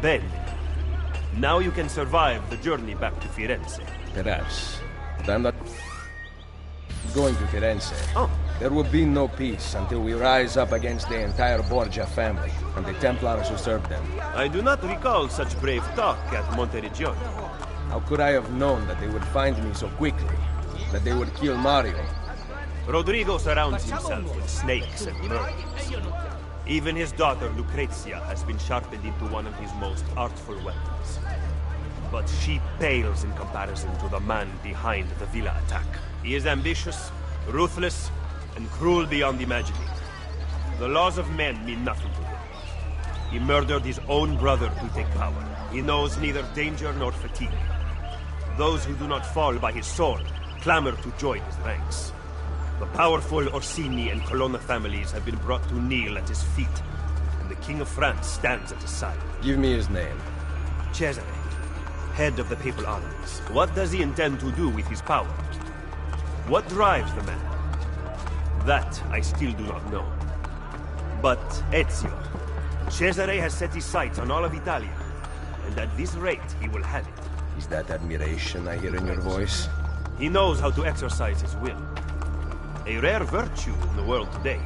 Bene. Now you can survive the journey back to Firenze. Perhaps. But I'm not going to Firenze. Oh. There will be no peace until we rise up against the entire Borgia family and the Templars who serve them. I do not recall such brave talk at Monteriggioni. How could I have known that they would find me so quickly? That they would kill Mario? Rodrigo surrounds himself with snakes and murderers. Even his daughter Lucrezia has been sharpened into one of his most artful weapons. But she pales in comparison to the man behind the Villa attack. He is ambitious, ruthless, and cruel beyond imagining. The laws of men mean nothing to him. He murdered his own brother to take power. He knows neither danger nor fatigue. Those who do not fall by his sword clamor to join his ranks. The powerful Orsini and Colonna families have been brought to kneel at his feet, and the King of France stands at his side. Give me his name. Cesare, head of the papal armies. What does he intend to do with his power? What drives the man? That I still do not know. But Ezio, Cesare has set his sights on all of Italia, and at this rate he will have it. Is that admiration I hear in your voice? He knows how to exercise his will. A rare virtue in the world today.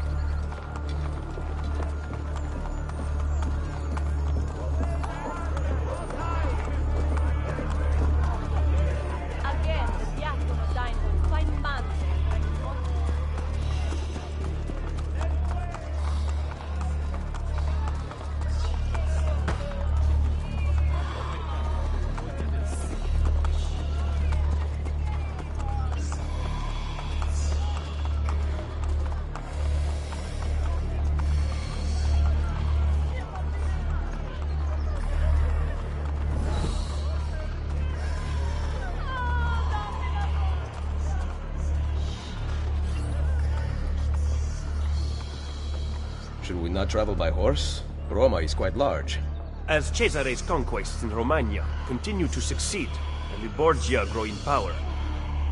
Should we not travel by horse? Roma is quite large. As Cesare's conquests in Romagna continue to succeed, and the Borgia grow in power,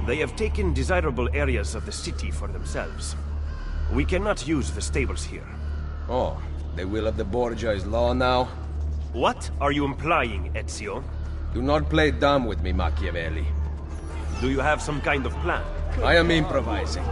they have taken desirable areas of the city for themselves. We cannot use the stables here. Oh, the will of the Borgia is law now? What are you implying, Ezio? Do not play dumb with me, Machiavelli. Do you have some kind of plan? I am improvising.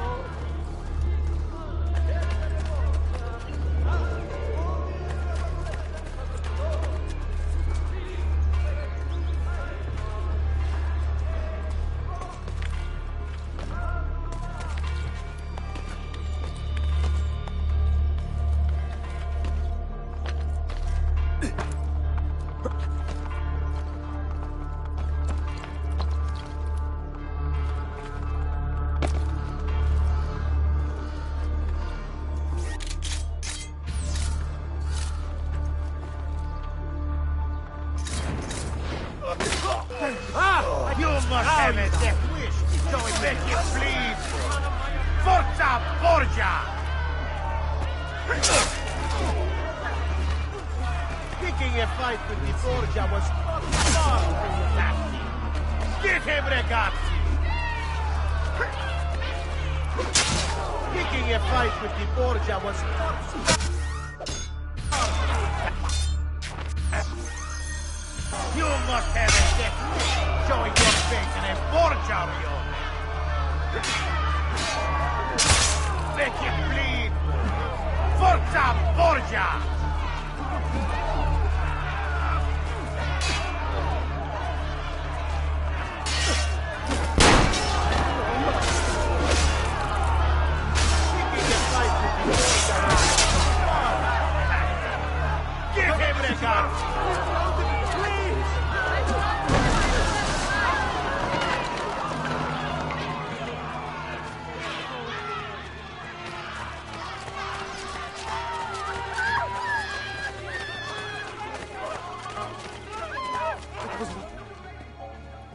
You must have a death wish, so it make you bleed. Forza Borgia! Picking a fight with the Borgia was not far from the nasty. Get him, ragazzi! Picking a fight with the Borgia was not You must have a death wish, showing your face in a Borgia rione. Make it bleed! Forza Borgia! Give him the guns!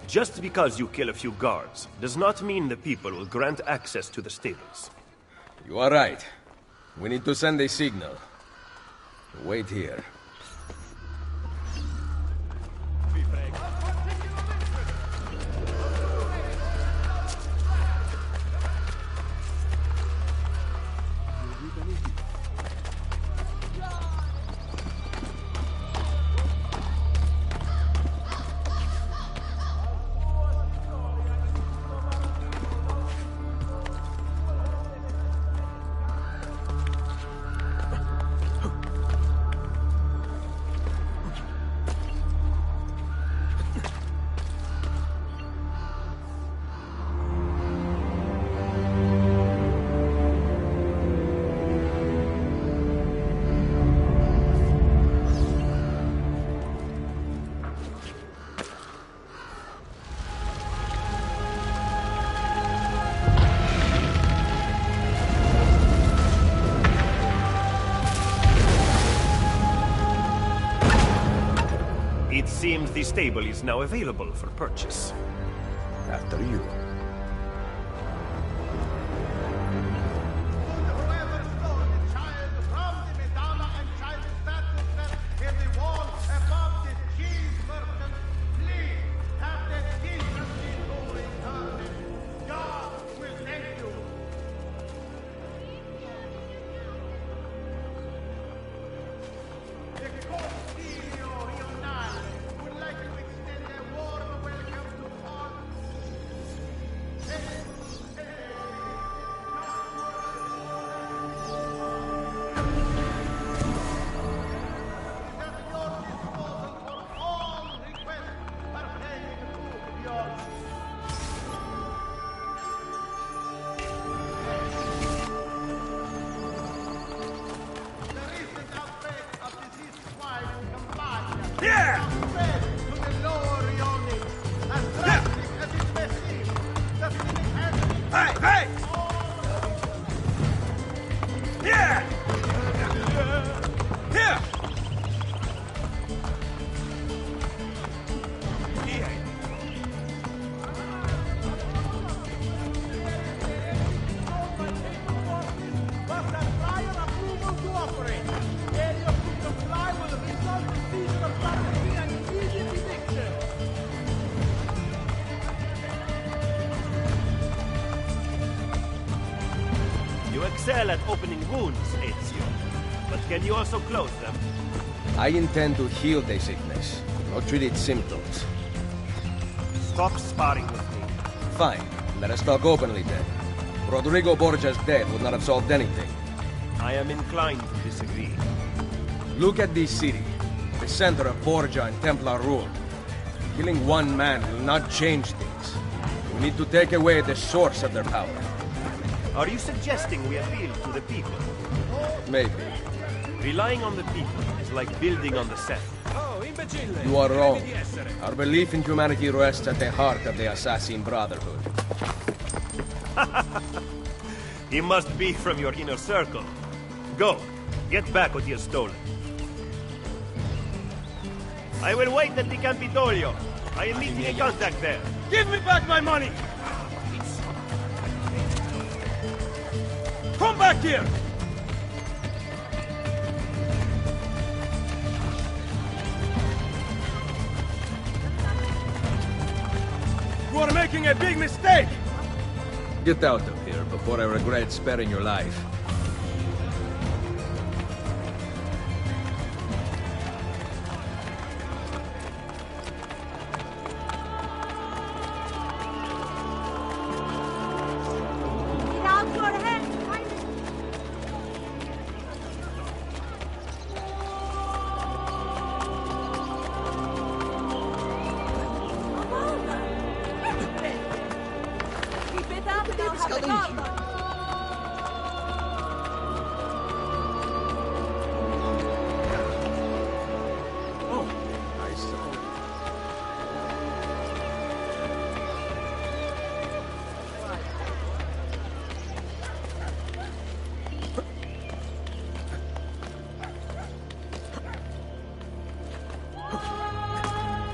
Just because you kill a few guards does not mean the people will grant access to the stables. You are right. We need to send a signal. Wait here. It seems the stable is now available for purchase. After you. Excel at opening wounds, Ezio. But can you also close them? I intend to heal the sickness, not treat its symptoms. Stop sparring with me. Fine. Let us talk openly then. Rodrigo Borgia's death would not have solved anything. I am inclined to disagree. Look at this city. The center of Borgia and Templar rule. Killing one man will not change things. We need to take away the source of their power. Are you suggesting we appeal to the people? Maybe. Relying on the people is like building on the sand. You are wrong. Our belief in humanity rests at the heart of the Assassin Brotherhood. He must be from your inner circle. Go, get back what he has stolen. I will wait at the Campidoglio. I am meeting a contact there. Give me back my money! Come back here! You are making a big mistake! Get out of here before I regret sparing your life.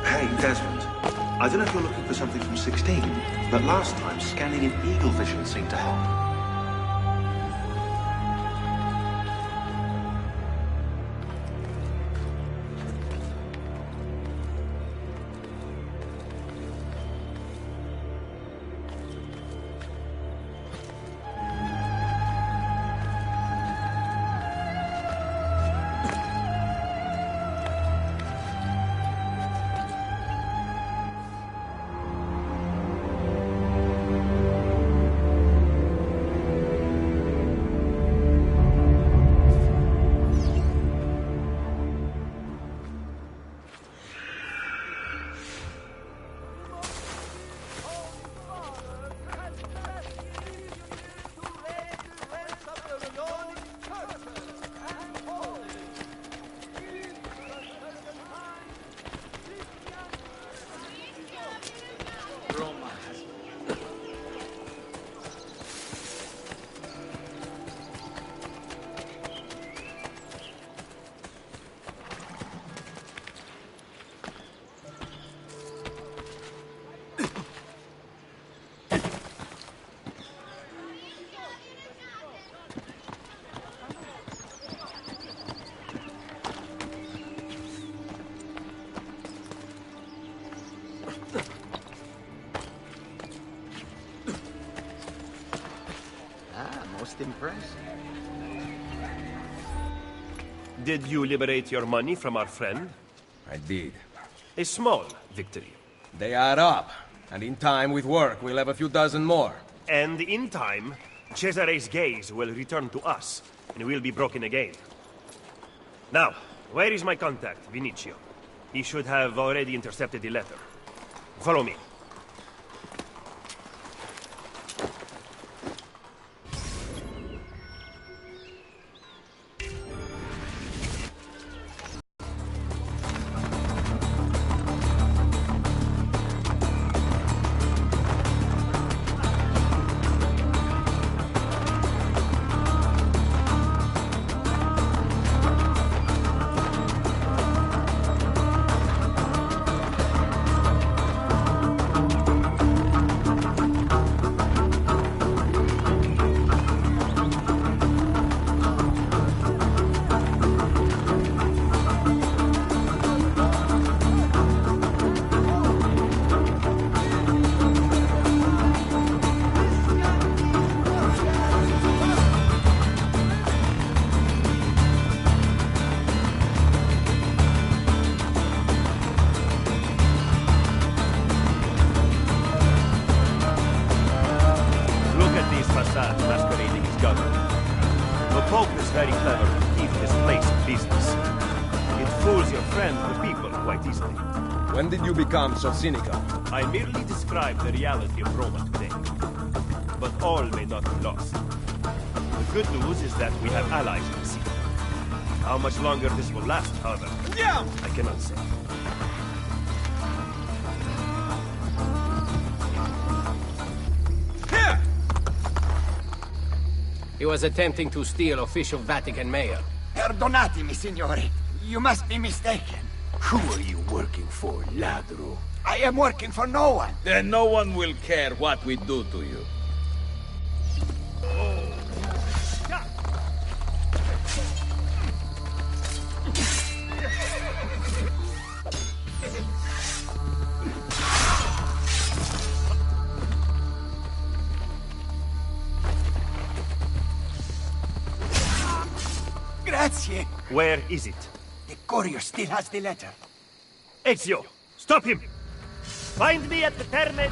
Hey, Desmond. I don't know if you're looking for something from 16, but last time scanning in eagle vision seemed to help. Impressive. Did you liberate your money from our friend? I did. A small victory. They add up, and in time with work, we'll have a few dozen more. And in time, Cesare's gaze will return to us, and we'll be broken again. Now, where is my contact, Vinicio? He should have already intercepted the letter. Follow me. Masquerading as government. The Pope is very clever to keep this place in business. It fools your friend, the people, quite easily. When did you become so cynical? I merely describe the reality of Roma today. But all may not be lost. The good news is that we have allies in the city. How much longer this will last, however, I cannot say. He was attempting to steal official Vatican mail. Perdonatemi, signore. You must be mistaken. Who are you working for, ladro? I am working for no one. Then no one will care what we do to you. Grazie. Where is it? The courier still has the letter. Ezio, stop him! Find me at the Terme.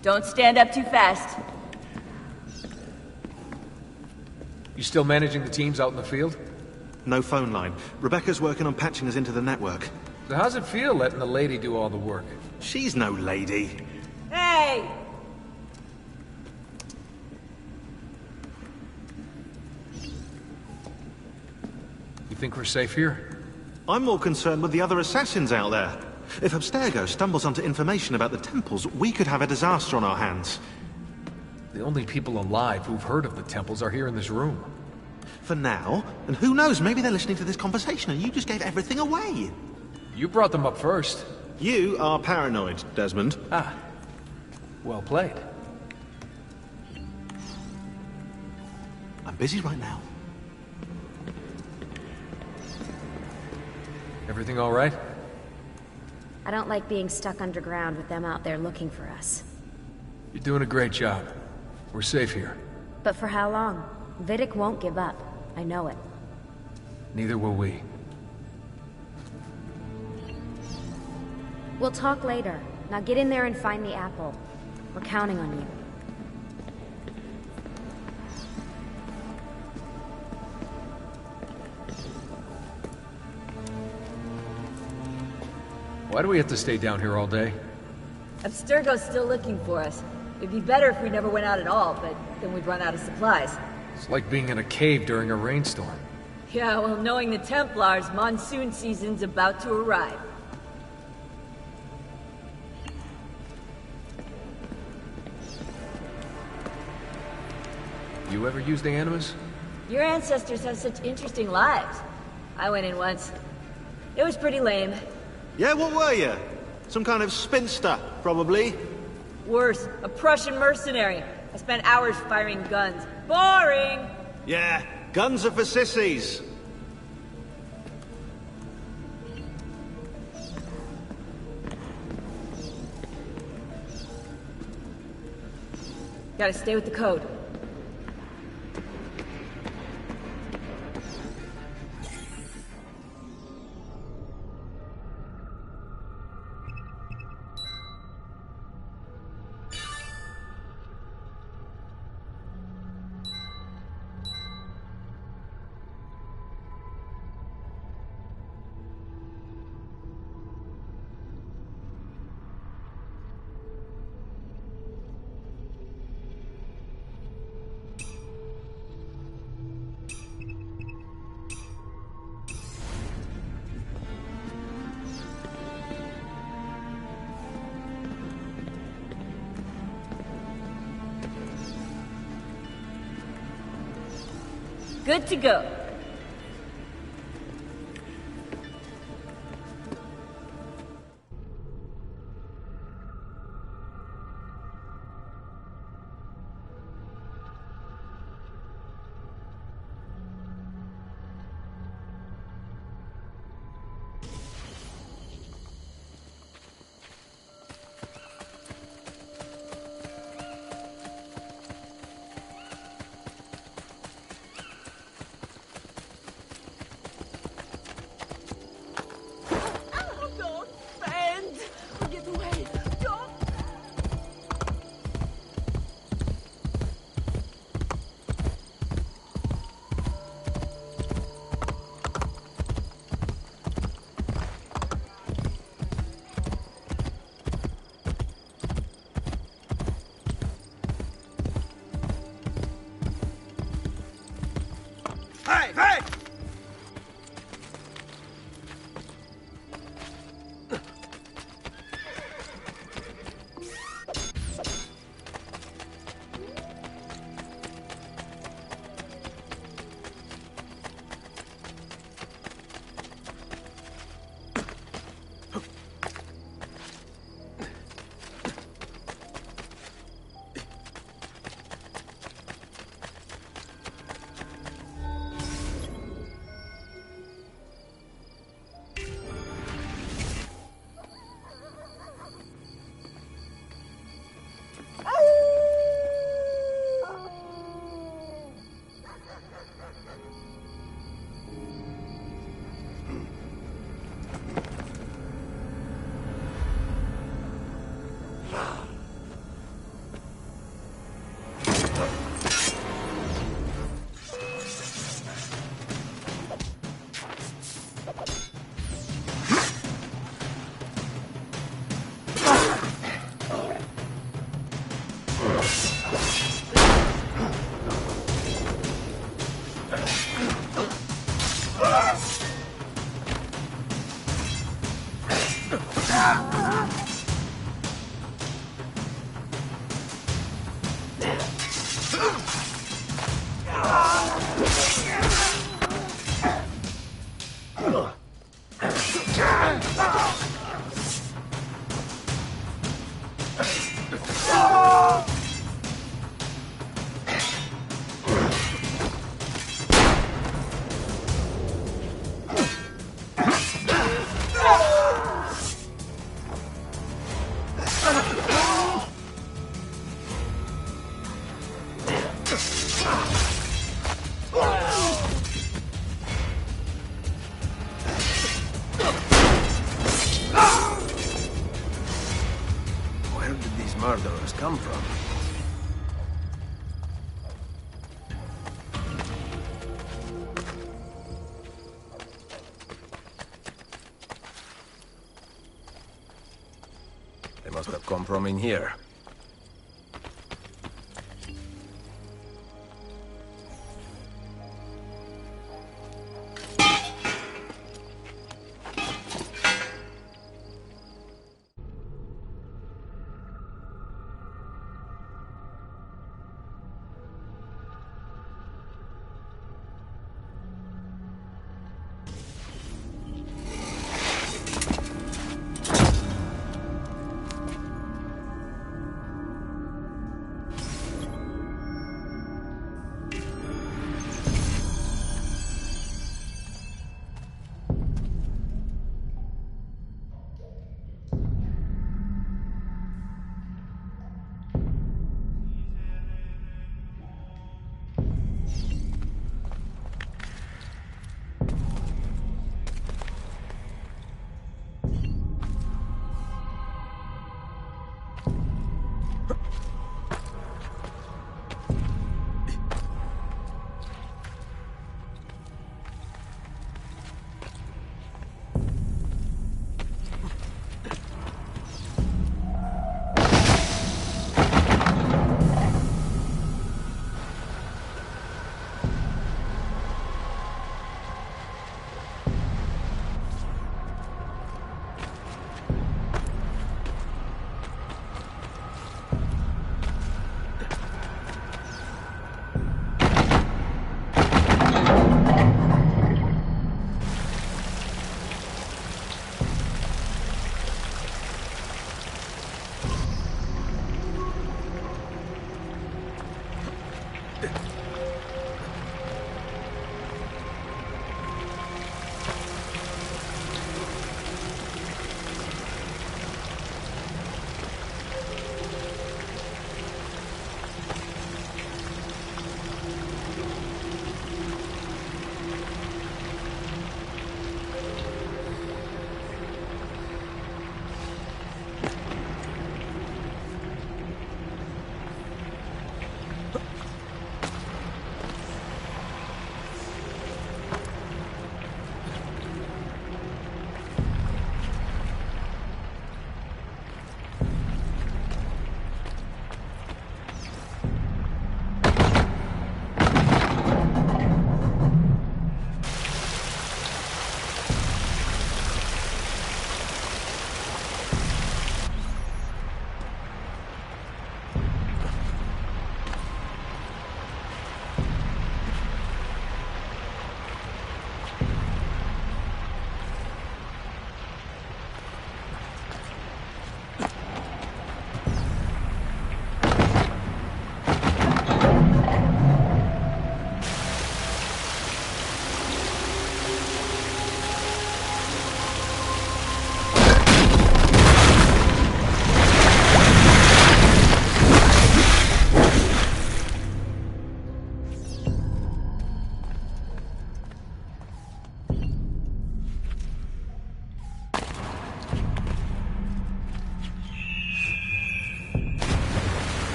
Don't stand up too fast. You still managing the teams out in the field? No phone line. Rebecca's working on patching us into the network. So how's it feel letting the lady do all the work? She's no lady. Hey! You think we're safe here? I'm more concerned with the other assassins out there. If Abstergo stumbles onto information about the temples, we could have a disaster on our hands. The only people alive who've heard of the temples are here in this room. For now, and who knows, maybe they're listening to this conversation and you just gave everything away. You brought them up first. You are paranoid, Desmond. Ah, well played. I'm busy right now. Everything all right? I don't like being stuck underground with them out there looking for us. You're doing a great job. We're safe here. But for how long? Vidic won't give up. I know it. Neither will we. We'll talk later. Now get in there and find the apple. We're counting on you. Why do we have to stay down here all day? Abstergo's still looking for us. It'd be better if we never went out at all, but then we'd run out of supplies. It's like being in a cave during a rainstorm. Yeah, well, knowing the Templars, monsoon season's about to arrive. You ever use the Animus? Your ancestors have such interesting lives. I went in once. It was pretty lame. Yeah, what were you? Some kind of spinster, probably. Worse, a Prussian mercenary. I spent hours firing guns. Boring! Yeah, guns are for sissies. Gotta stay with the code. Good to go. Murderers come from? They must have come from in here.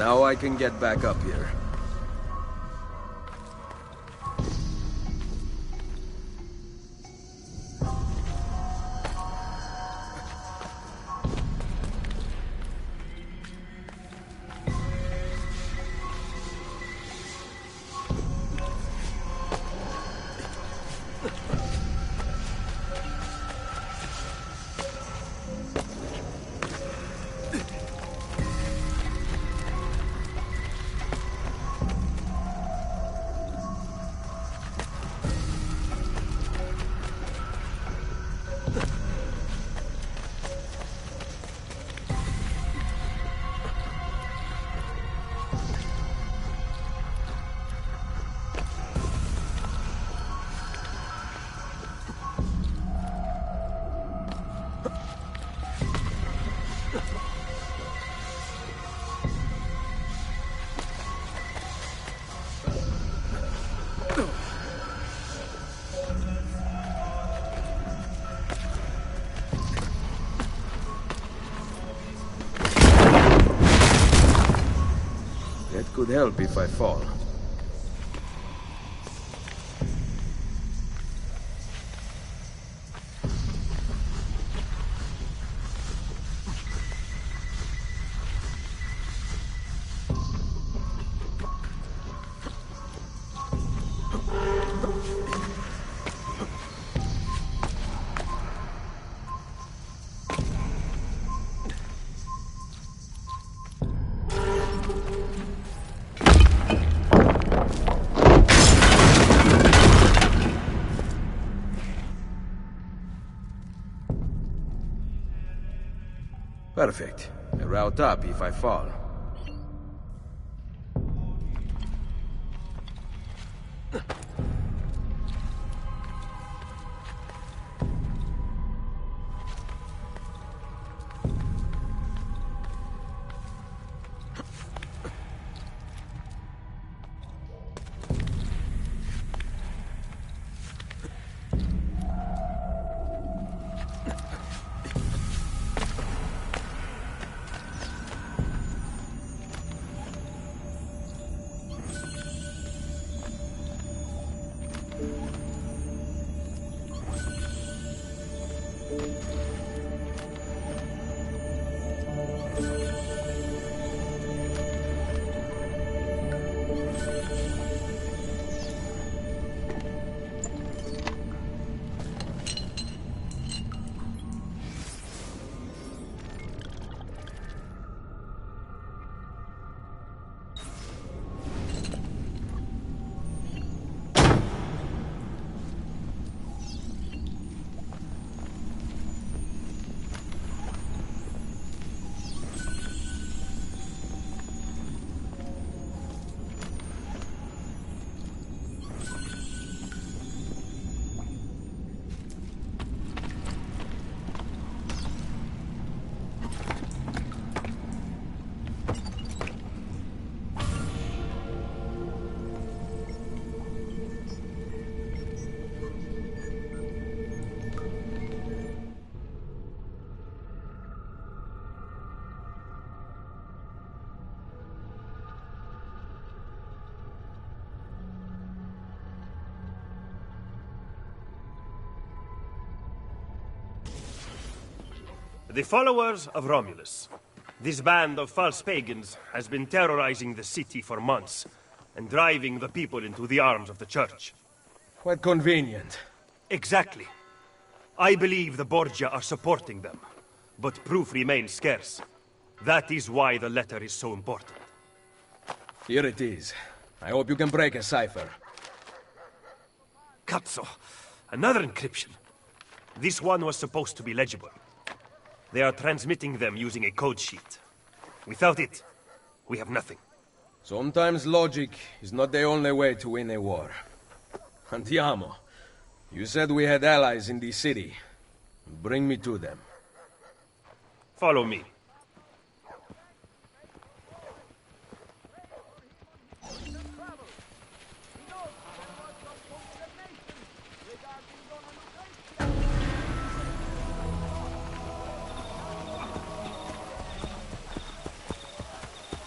Now I can get back up here. Could help if I fall. Perfect. A route up if I fall. The followers of Romulus. This band of false pagans has been terrorizing the city for months and driving the people into the arms of the church. Quite convenient. Exactly. I believe the Borgia are supporting them, but proof remains scarce. That is why the letter is so important. Here it is. I hope you can break a cipher. Cazzo! Another encryption. This one was supposed to be legible. They are transmitting them using a code sheet. Without it, we have nothing. Sometimes logic is not the only way to win a war. Andiamo. You said we had allies in the city. Bring me to them. Follow me.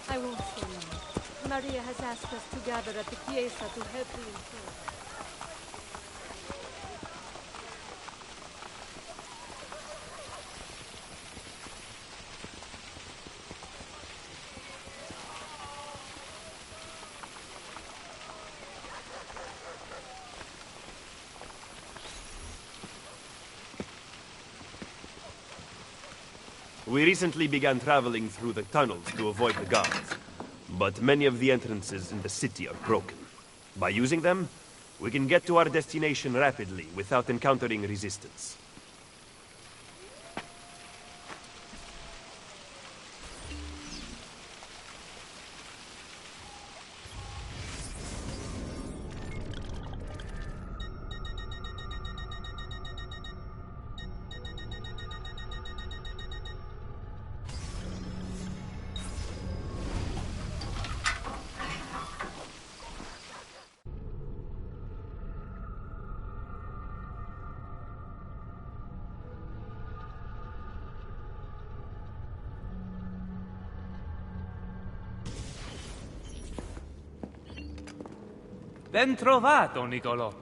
I won't follow. Maria has asked us to gather at the Chiesa to help reinforce. We recently began traveling through the tunnels to avoid the guards, but many of the entrances in the city are broken. By using them, we can get to our destination rapidly without encountering resistance. Ben trovato, Nicolò.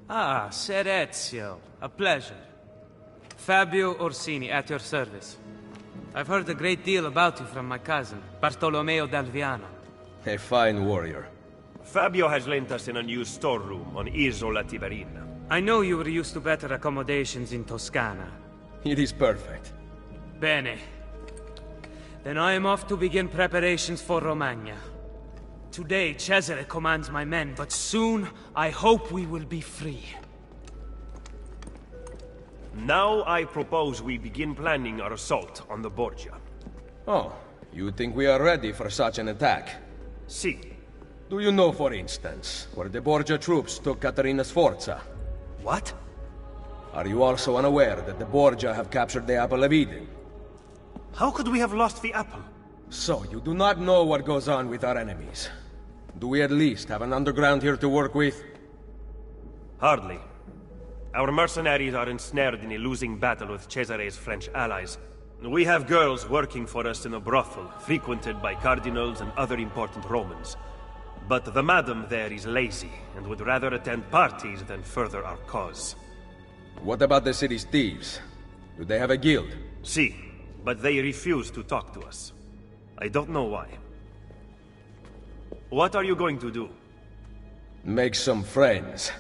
Ah, Ser Ezio. A pleasure. Fabio Orsini, at your service. I've heard a great deal about you from my cousin, Bartolomeo d'Alviano. A fine warrior. Fabio has lent us an unused storeroom on Isola Tiberina. I know you were used to better accommodations in Toscana. It is perfect. Bene. Then I am off to begin preparations for Romagna. Today, Cesare commands my men, but soon, I hope we will be free. Now I propose we begin planning our assault on the Borgia. Oh, you think we are ready for such an attack? Si. Do you know, for instance, where the Borgia troops took Caterina Sforza? What? Are you also unaware that the Borgia have captured the Apple of Eden? How could we have lost the apple? So, you do not know what goes on with our enemies. Do we at least have an underground here to work with? Hardly. Our mercenaries are ensnared in a losing battle with Cesare's French allies. We have girls working for us in a brothel, frequented by cardinals and other important Romans. But the madam there is lazy, and would rather attend parties than further our cause. What about the city's thieves? Do they have a guild? Si, but they refuse to talk to us. I don't know why. What are you going to do? Make some friends.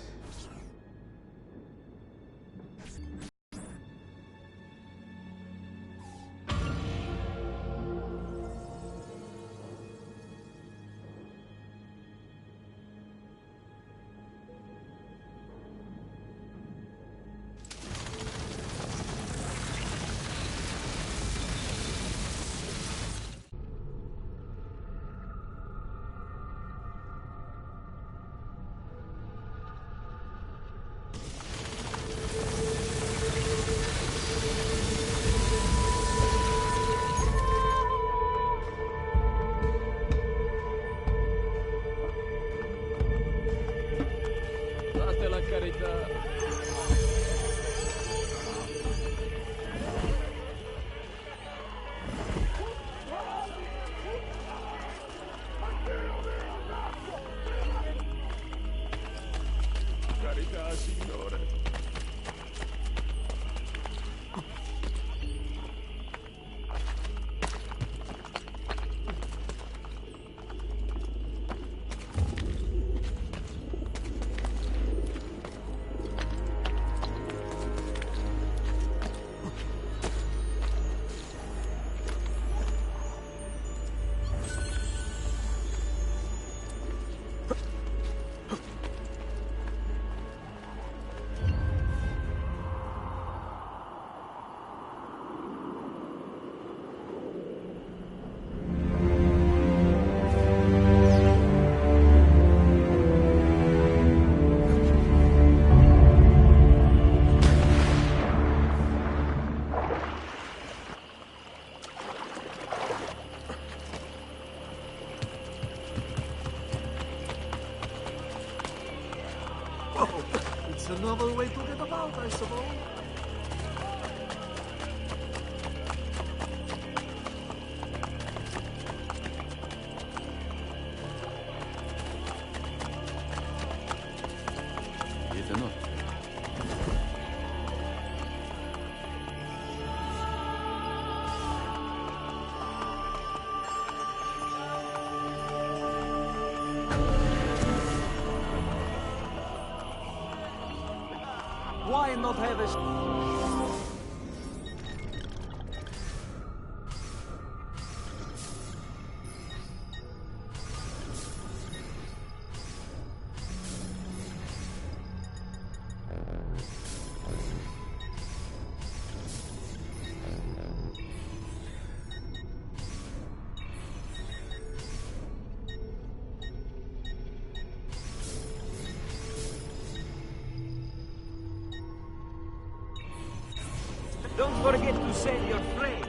It's a novel way to get about, I suppose. Why not have a... Don't forget to send your friends.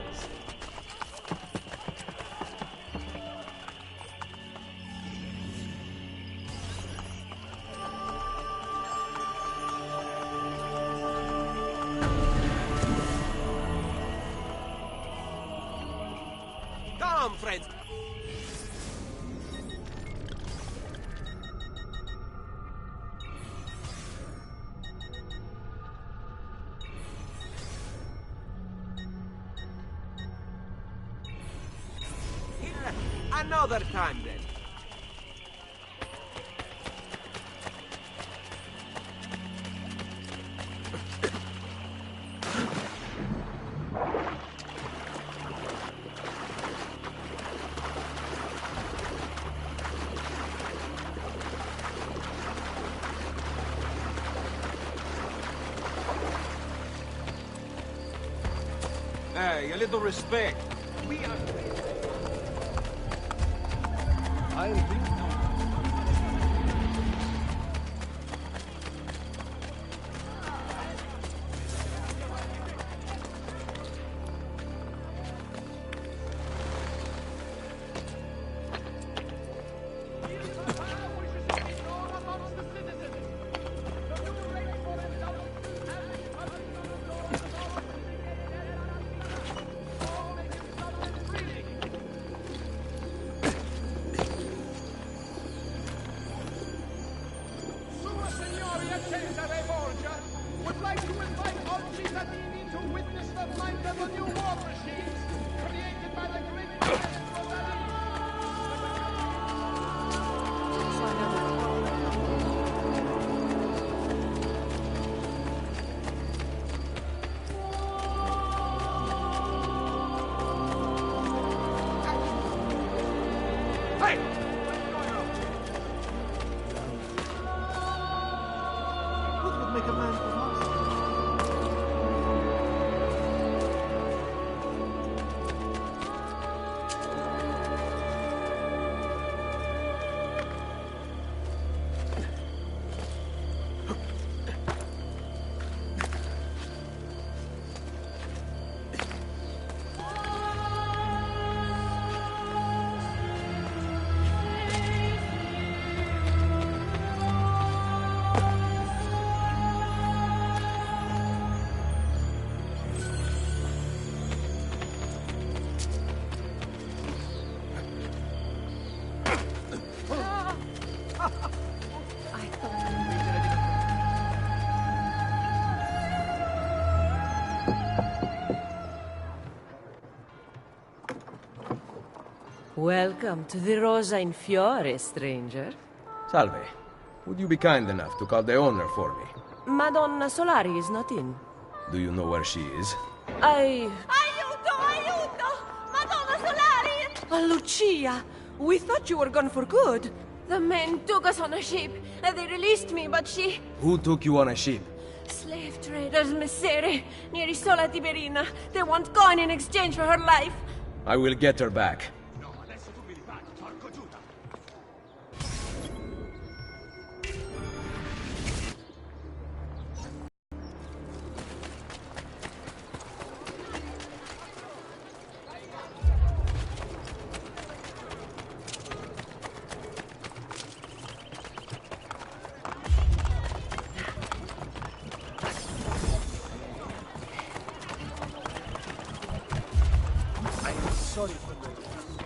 Come, friends. Another time, then. Hey, a little respect. We are... I am being... Welcome to the Rosa in Fiore, stranger. Salve. Would you be kind enough to call the owner for me? Madonna Solari is not in. Do you know where she is? Aiuto! Aiuto! Madonna Solari! Oh, Lucia! We thought you were gone for good. The men took us on a ship, and they released me, but she... Who took you on a ship? Slave traders, Messere, near Isola Tiberina. They want coin in exchange for her life. I will get her back. Sorry for this.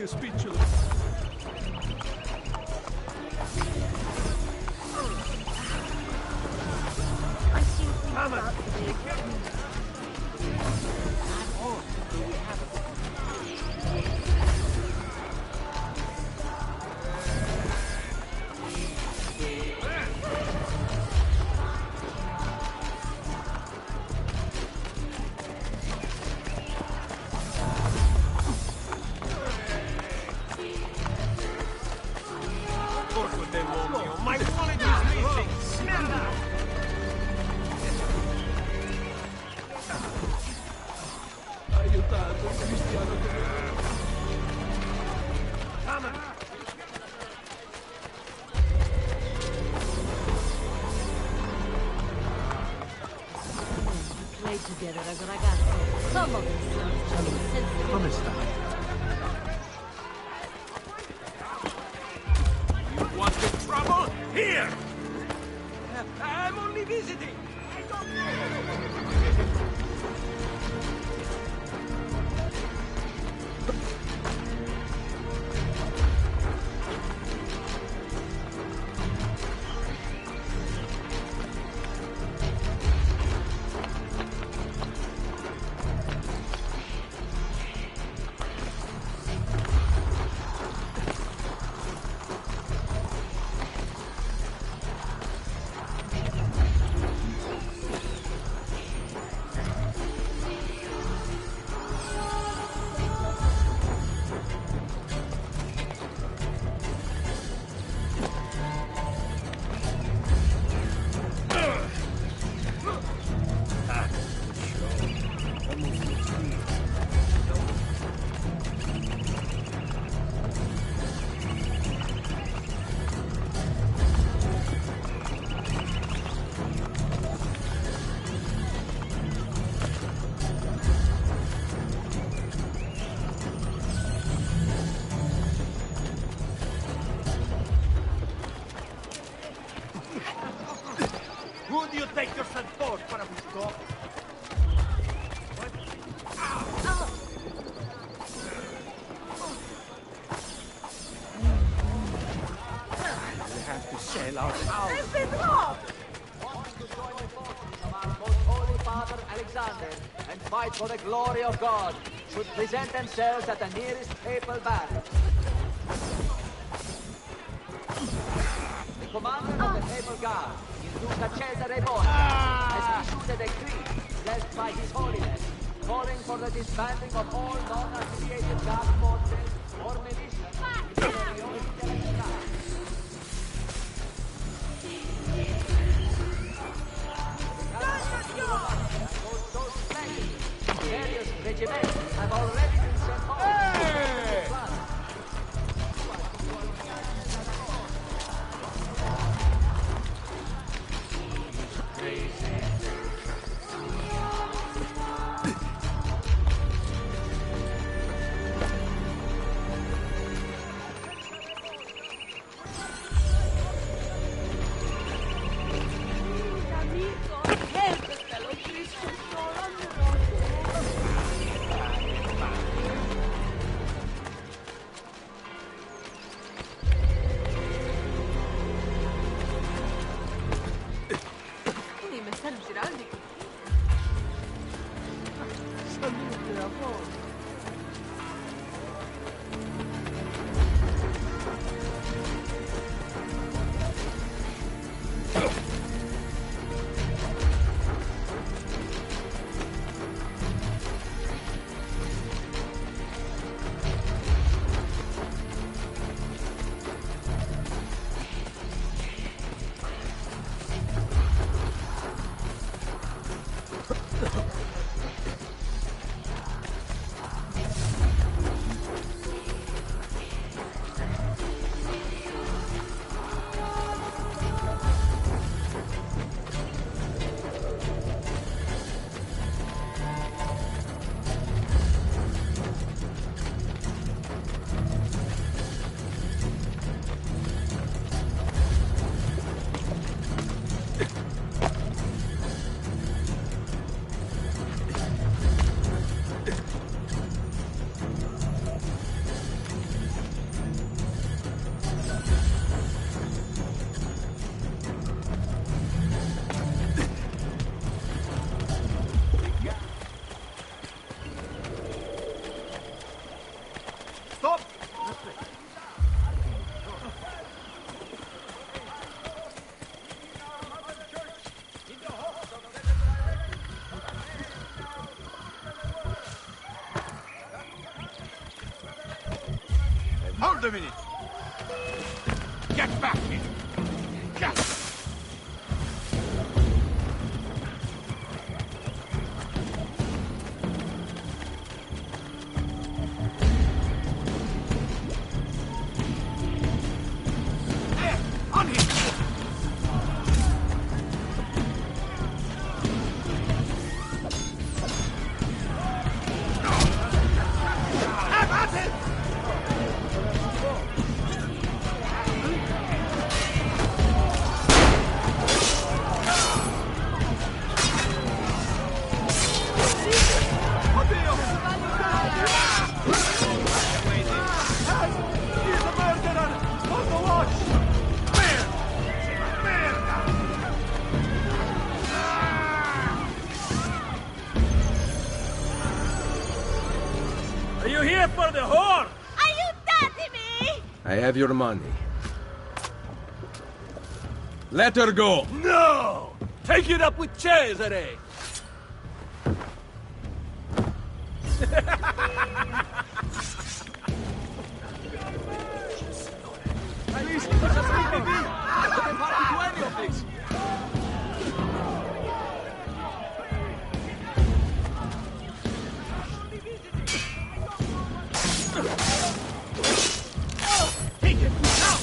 you speechless. Together as a ragazzo. Some of them insensitive. Come stai? You wanted trouble? Here! I'm only visiting. I don't know. Who do you take yourself for, Parabusto? We have to sell our house. I've been robbed! Want to join the forces of our most holy father Alexander and fight for the glory of God should present themselves at the nearest papal barracks. The commander of the papal guard, Duca Cesare Borgia, has issued a decree blessed by His Holiness, calling for the disbanding of all non-affiliated guard forces or militia. Various regiments have already been sent home. a minute. Get back here. Get. Are you here for the whore? Are you daddy me? I have your money. Let her go! No! Take it up with Cesare! Please, leave me be! I can't party to any of this! Take it! Now!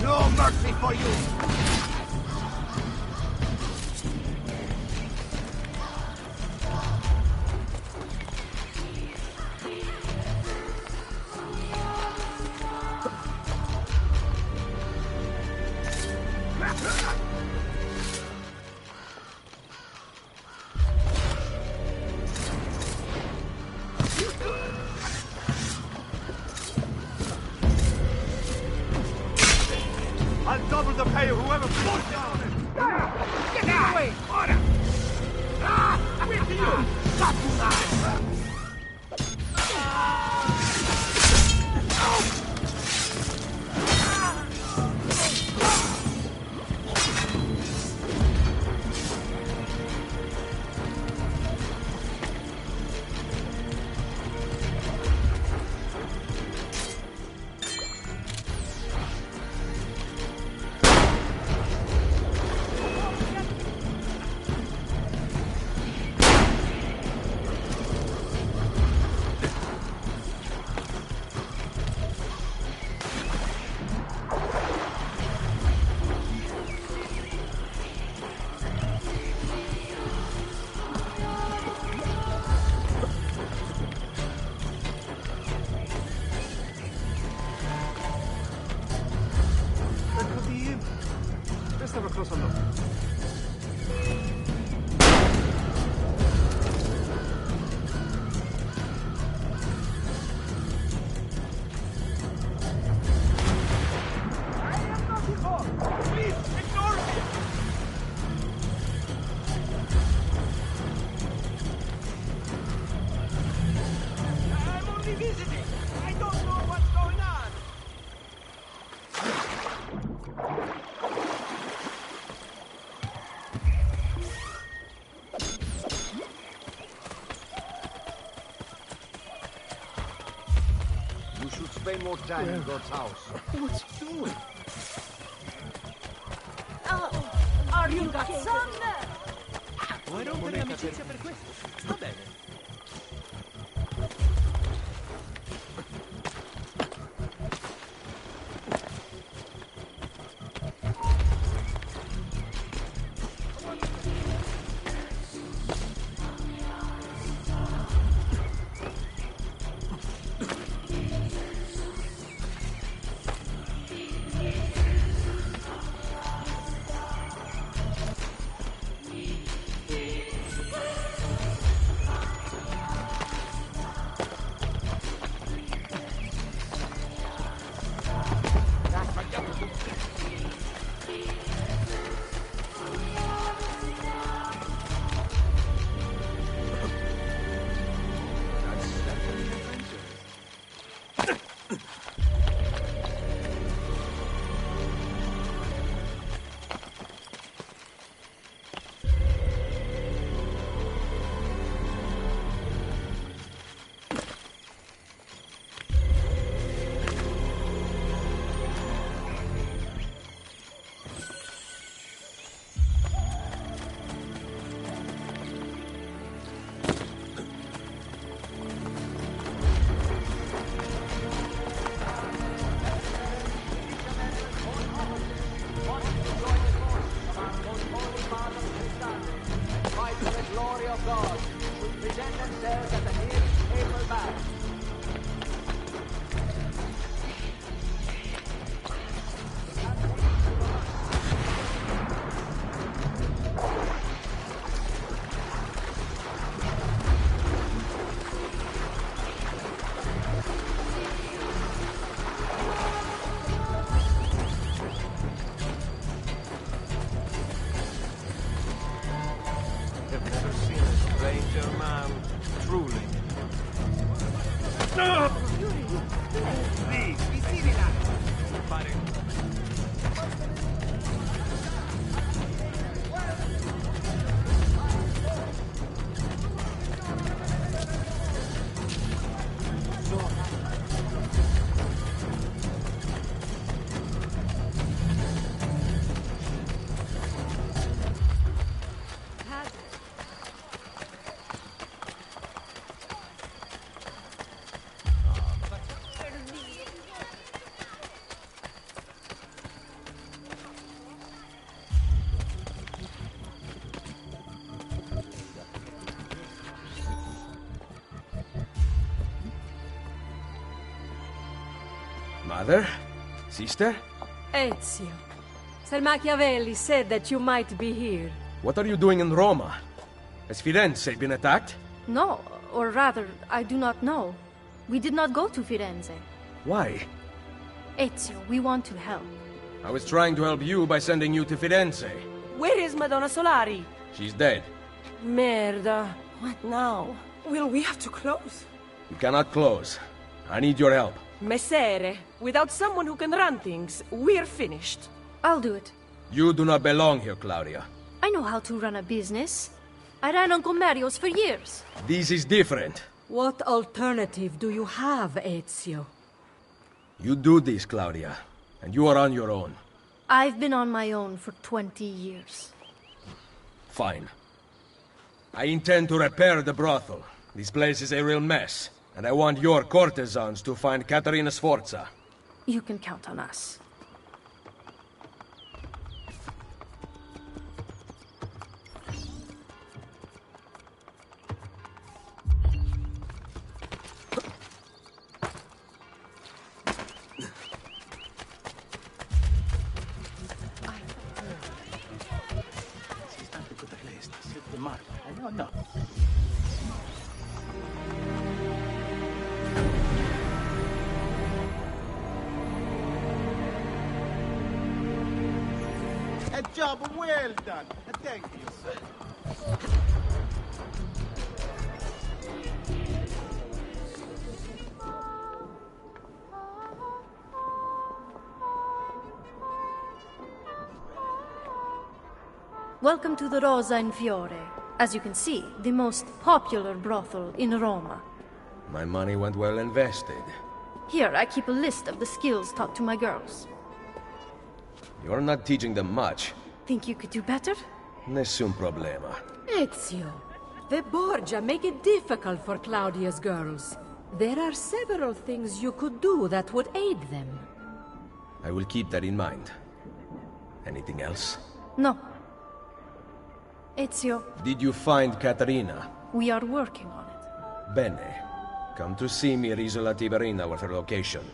No mercy for you! I'll double the pay of whoever forced you on it! Get out! Away! Order! Ah! Wait to you! Stop you now! have a closer look. Please, ignore me! I'm only visiting. I don't know what's going on. You should spend more time in God's house. What's he doing? Are you got some? Vuoi rompere l'amicizia per questo? Va bene. Mother? Sister? Ezio. Sir Machiavelli said that you might be here. What are you doing in Roma? Has Firenze been attacked? No, or rather, I do not know. We did not go to Firenze. Why? Ezio, we want to help. I was trying to help you by sending you to Firenze. Where is Madonna Solari? She's dead. Merda. What now? Will we have to close? You cannot close. I need your help. Messere, without someone who can run things, we're finished. I'll do it. You do not belong here, Claudia. I know how to run a business. I ran on Comerios for years. This is different. What alternative do you have, Ezio? You do this, Claudia, and you are on your own. I've been on my own for 20 years. Fine. I intend to repair the brothel. This place is a real mess, and I want your courtesans to find Caterina Sforza. You can count on us. No. A job well done. Thank you, sir. Welcome to the Rosa in Fiore. As you can see, the most popular brothel in Roma. My money went well invested. Here, I keep a list of the skills taught to my girls. You're not teaching them much. Think you could do better? Nessun problema. Ezio, the Borgia make it difficult for Claudia's girls. There are several things you could do that would aid them. I will keep that in mind. Anything else? No. Ezio. Did you find Caterina? We are working on it. Bene. Come to see me at Isola Tiberina with her location.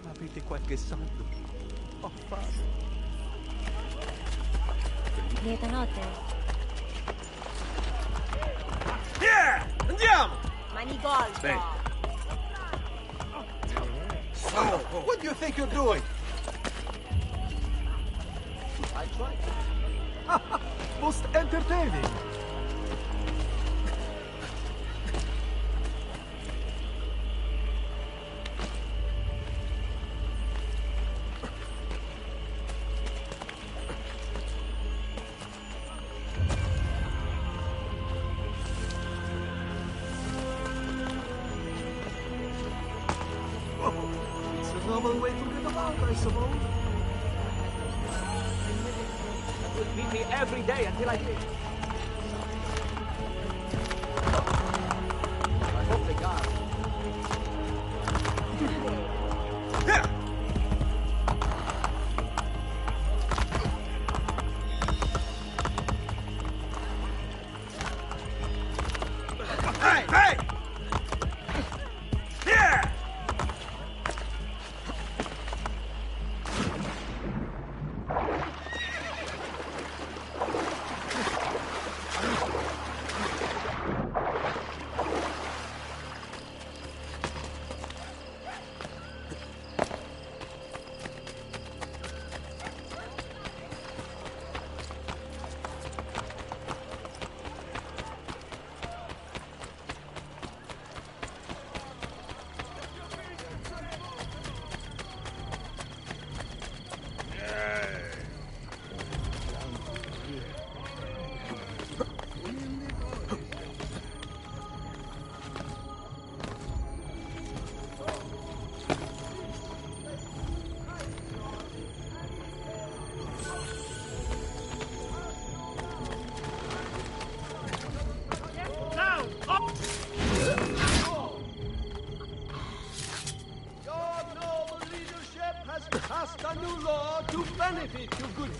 Avete qualche soldo? Ho fame. Lieta notte. Yeah! Andiamo! Manigolfo! Bene. What do you think you're doing? I tried. Most entertaining. It's a novel way to get about, I suppose. That will beat me every day until I finish. I hope they got it.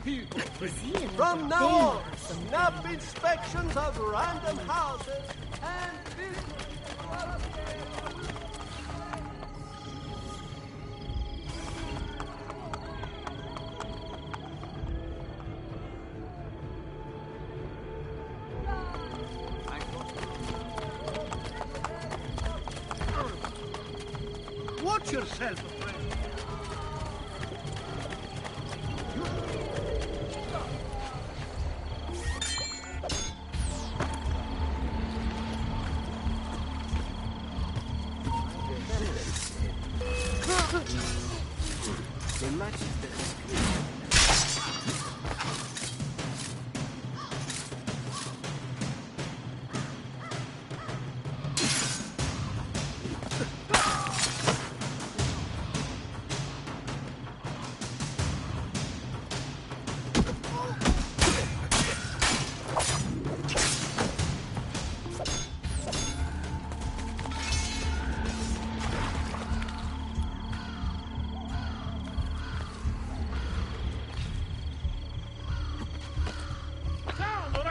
people. From now on, snap inspections of random houses and businesses. Watch yourself, friend. They match this.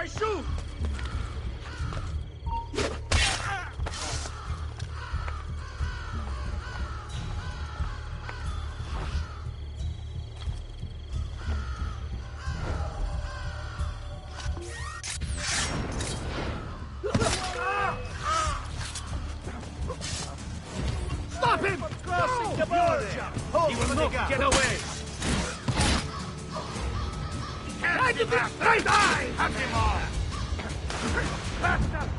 Shoot! Stop him! Crossing the border! He will not get away! I did this! I die! Have him all! Bastard!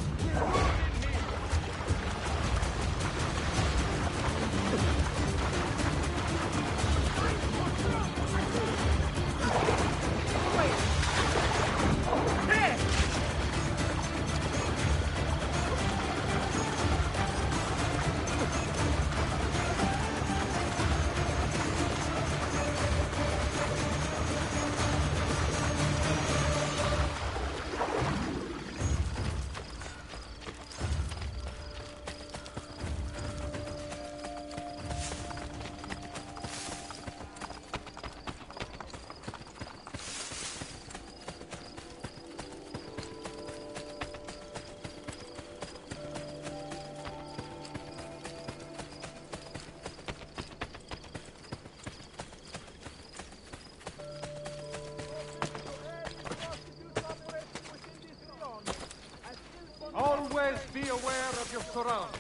Always be aware of your surroundings.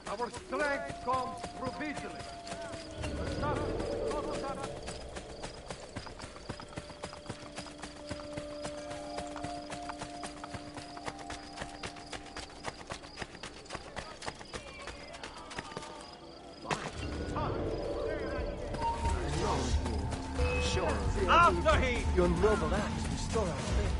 Our strength comes through vigilance. Sure. After him! Your noble acts restore our faith.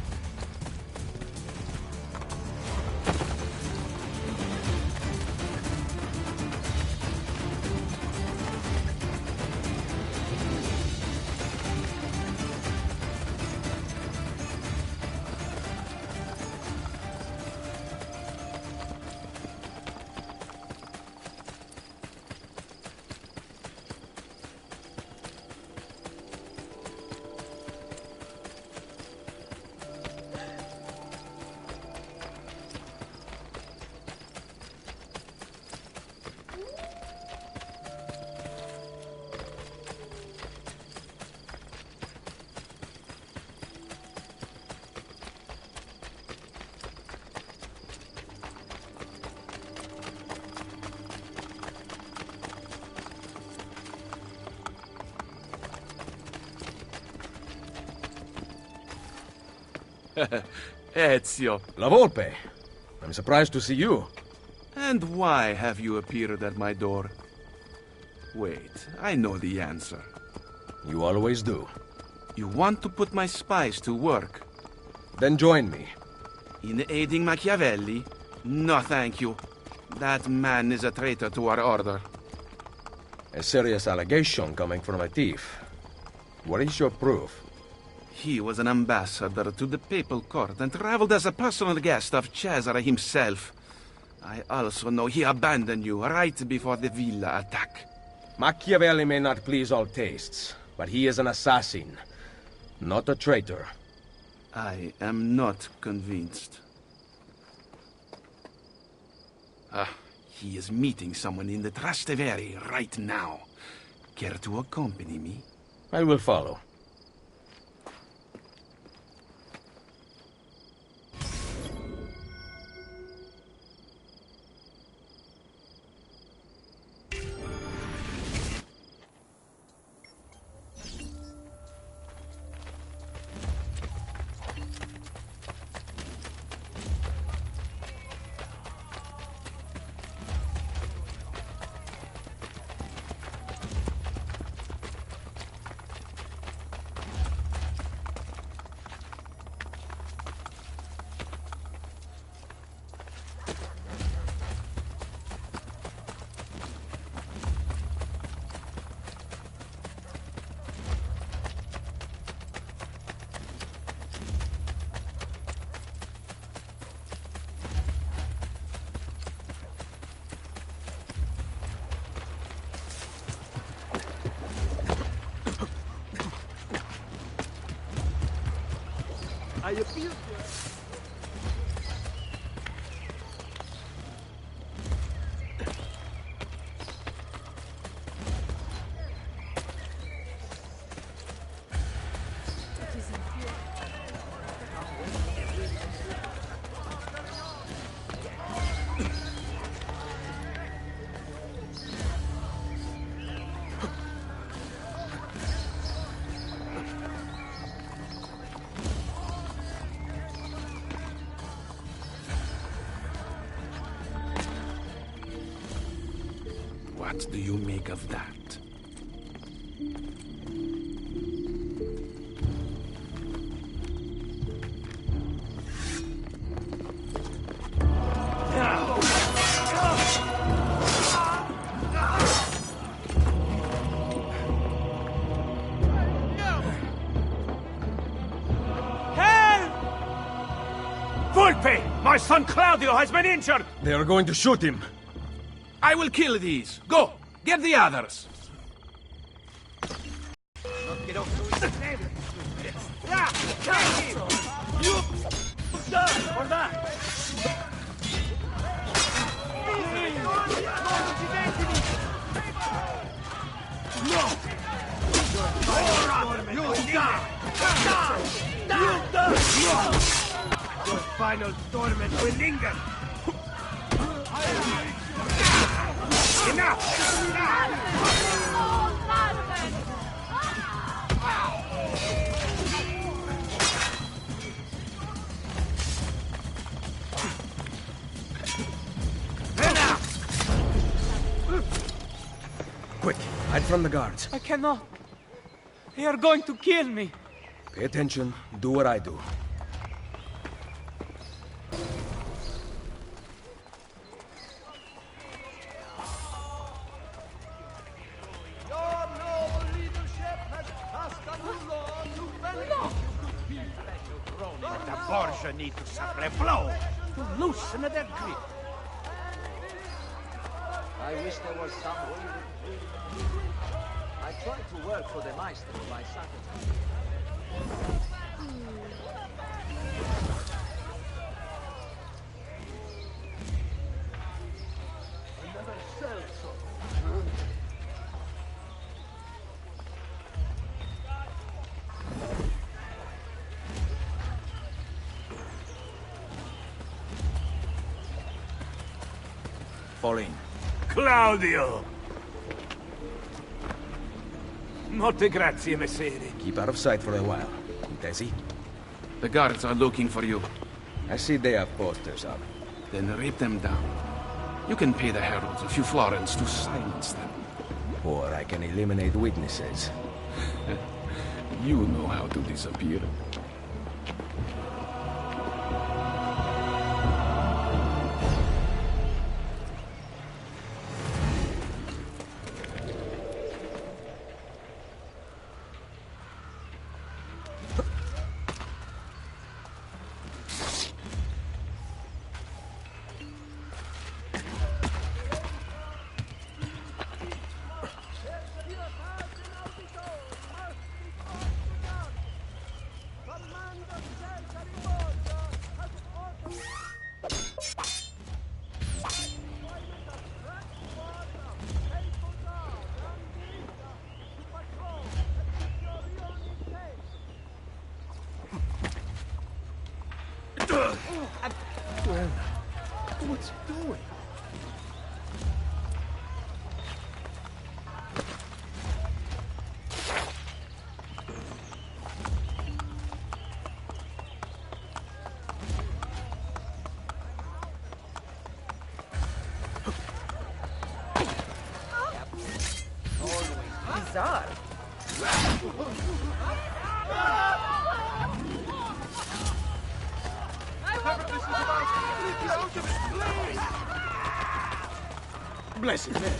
Ezio. La Volpe. I'm surprised to see you. And why have you appeared at my door? Wait, I know the answer. You always do. You want to put my spies to work? Then join me. In aiding Machiavelli? No, thank you. That man is a traitor to our order. A serious allegation coming from a thief. What is your proof? He was an ambassador to the papal court and traveled as a personal guest of Cesare himself. I also know he abandoned you right before the villa attack. Machiavelli may not please all tastes, but he is an assassin. Not a traitor. I am not convinced. He is meeting someone in the Trastevere right now. Care to accompany me? I will follow. I appeal. What do you make of that? Volpe! My son Claudio has been injured! They are going to shoot him. I will kill these. Go! Get the others! Your final torment will linger. Enough! Quick, hide from the guards. I cannot. They are going to kill me. Pay attention, do what I do. Borgia need to suffer a blow to loosen their grip. I wish there was some way we could. I tried to work for the Maestro by Saturday. I never felt so. Fall in. Claudio! Molte grazie, messere. Keep out of sight for a while. Desi? The guards are looking for you. I see they have posters up. Then rip them down. You can pay the heralds a few florins to silence them. Or I can eliminate witnesses. You know how to disappear. Well, what's he doing? Bizarre. Bless his head.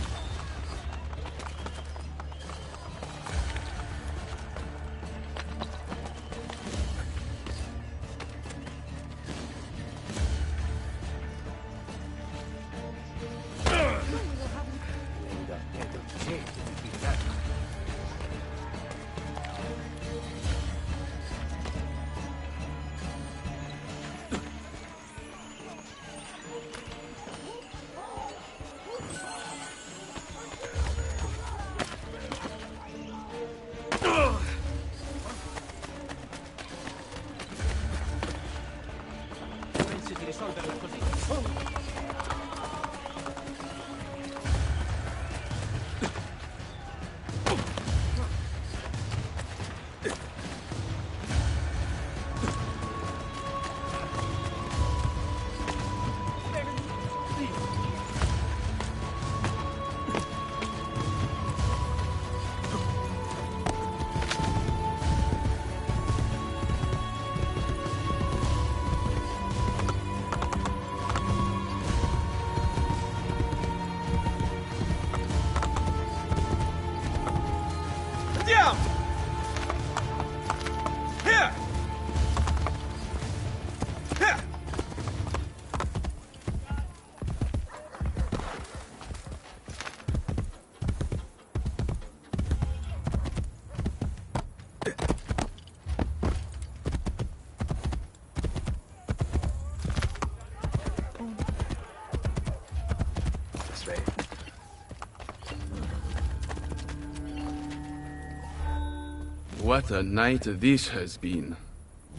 What a night this has been.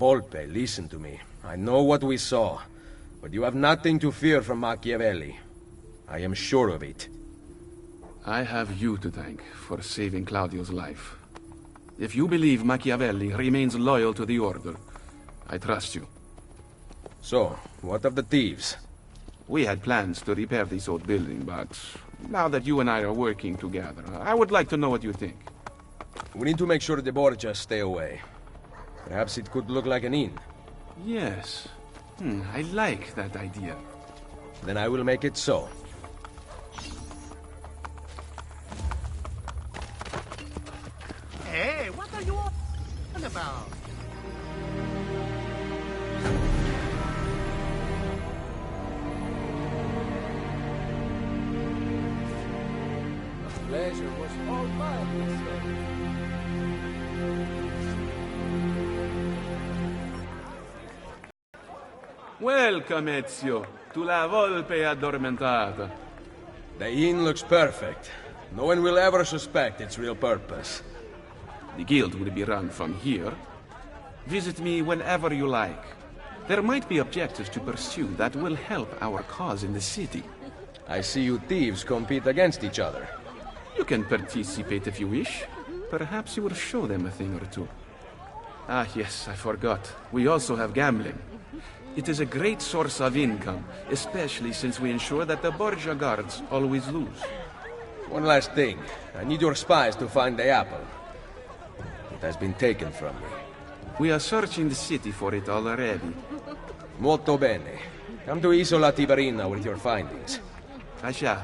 Volpe, listen to me. I know what we saw, but you have nothing to fear from Machiavelli. I am sure of it. I have you to thank for saving Claudio's life. If you believe Machiavelli remains loyal to the Order, I trust you. So, what of the thieves? We had plans to repair this old building, but now that you and I are working together, I would like to know what you think. We need to make sure the Borgias stay away. Perhaps it could look like an inn. Yes. I like that idea. Then I will make it so. Hey, what are you all about? The pleasure was all mine, Mister. Welcome, Ezio, to La Volpe Addormentata. The inn looks perfect. No one will ever suspect its real purpose. The guild will be run from here. Visit me whenever you like. There might be objectives to pursue that will help our cause in the city. I see you thieves compete against each other. You can participate if you wish. Perhaps you will show them a thing or two. Ah, yes, I forgot. We also have gambling. It is a great source of income, especially since we ensure that the Borgia guards always lose. One last thing. I need your spies to find the apple. It has been taken from me. We are searching the city for it already. Molto bene. Come to Isola Tiberina with your findings. I shall.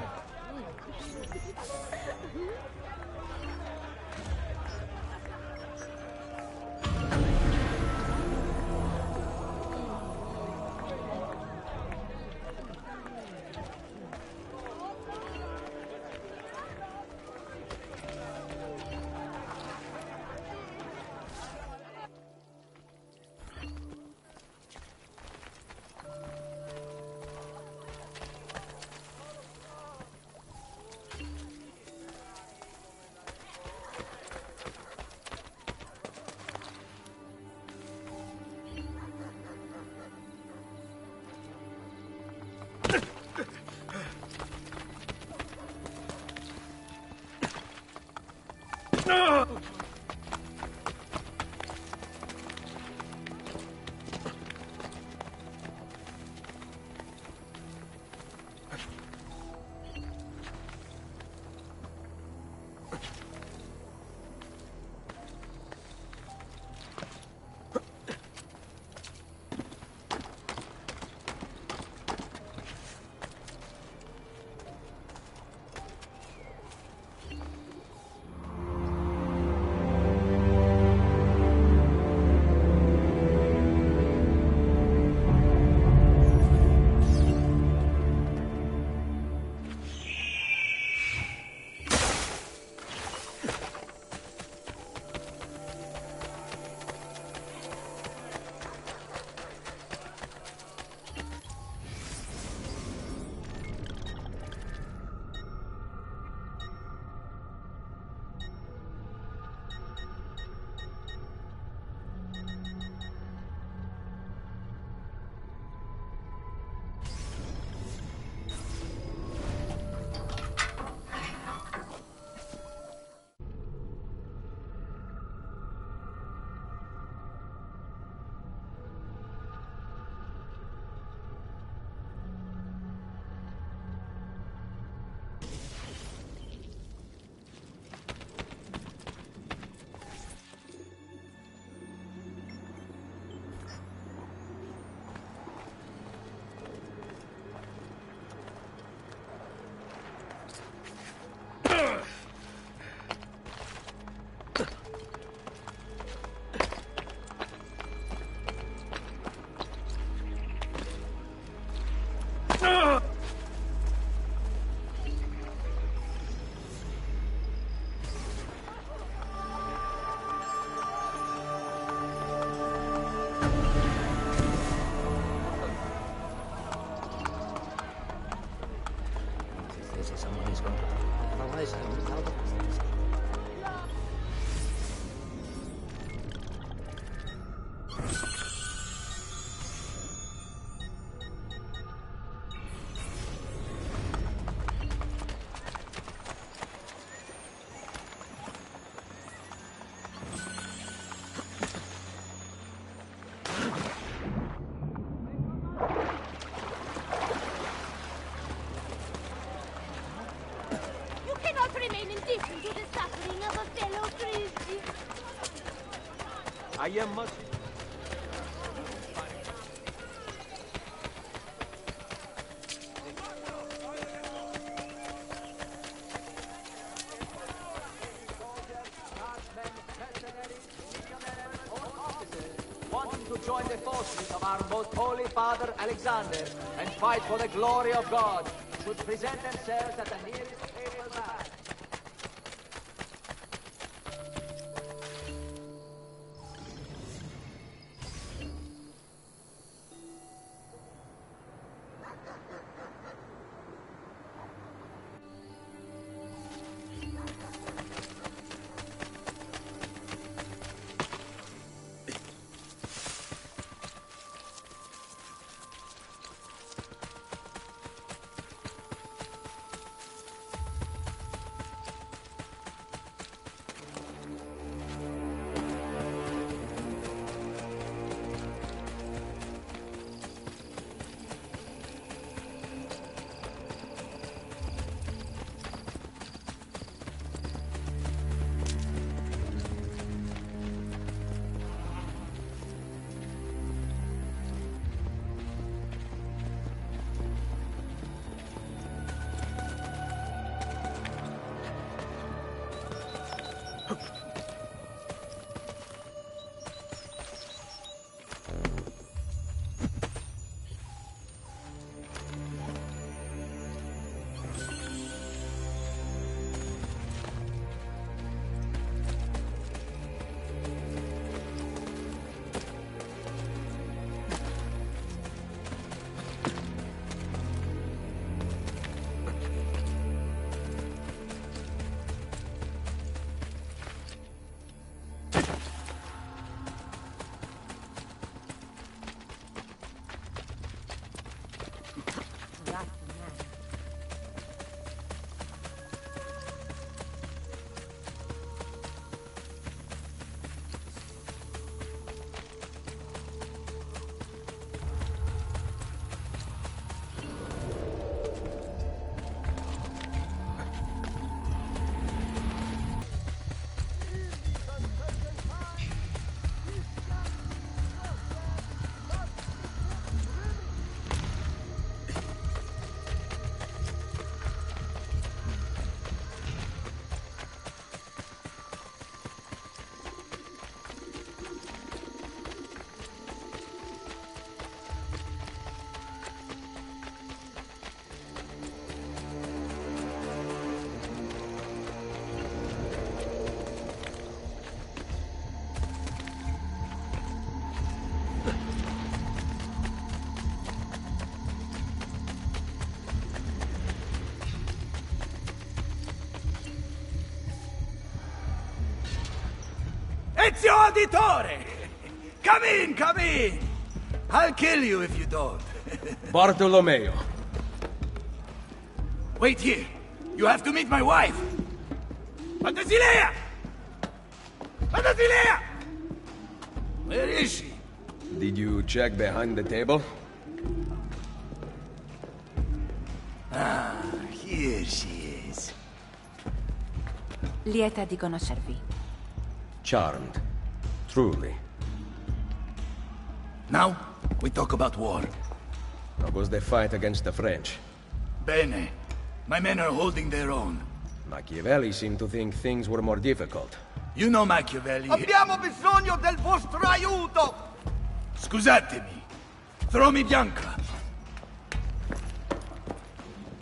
I am much... wanting to join the forces of our most holy father Alexander and fight for the glory of God should present themselves at the nearest papal mass. Ezio Auditore! Come in, come in! I'll kill you if you don't. Bartolomeo. Wait here. You have to meet my wife. Fantasilea! Fantasilea! Where is she? Did you check behind the table? Ah, here she is. Lieta di conoscervi. Charmed. Truly. Now, we talk about war. How was the fight against the French? Bene. My men are holding their own. Machiavelli seemed to think things were more difficult. You know Machiavelli. Abbiamo bisogno del vostro aiuto! Scusatemi. Throw me Bianca.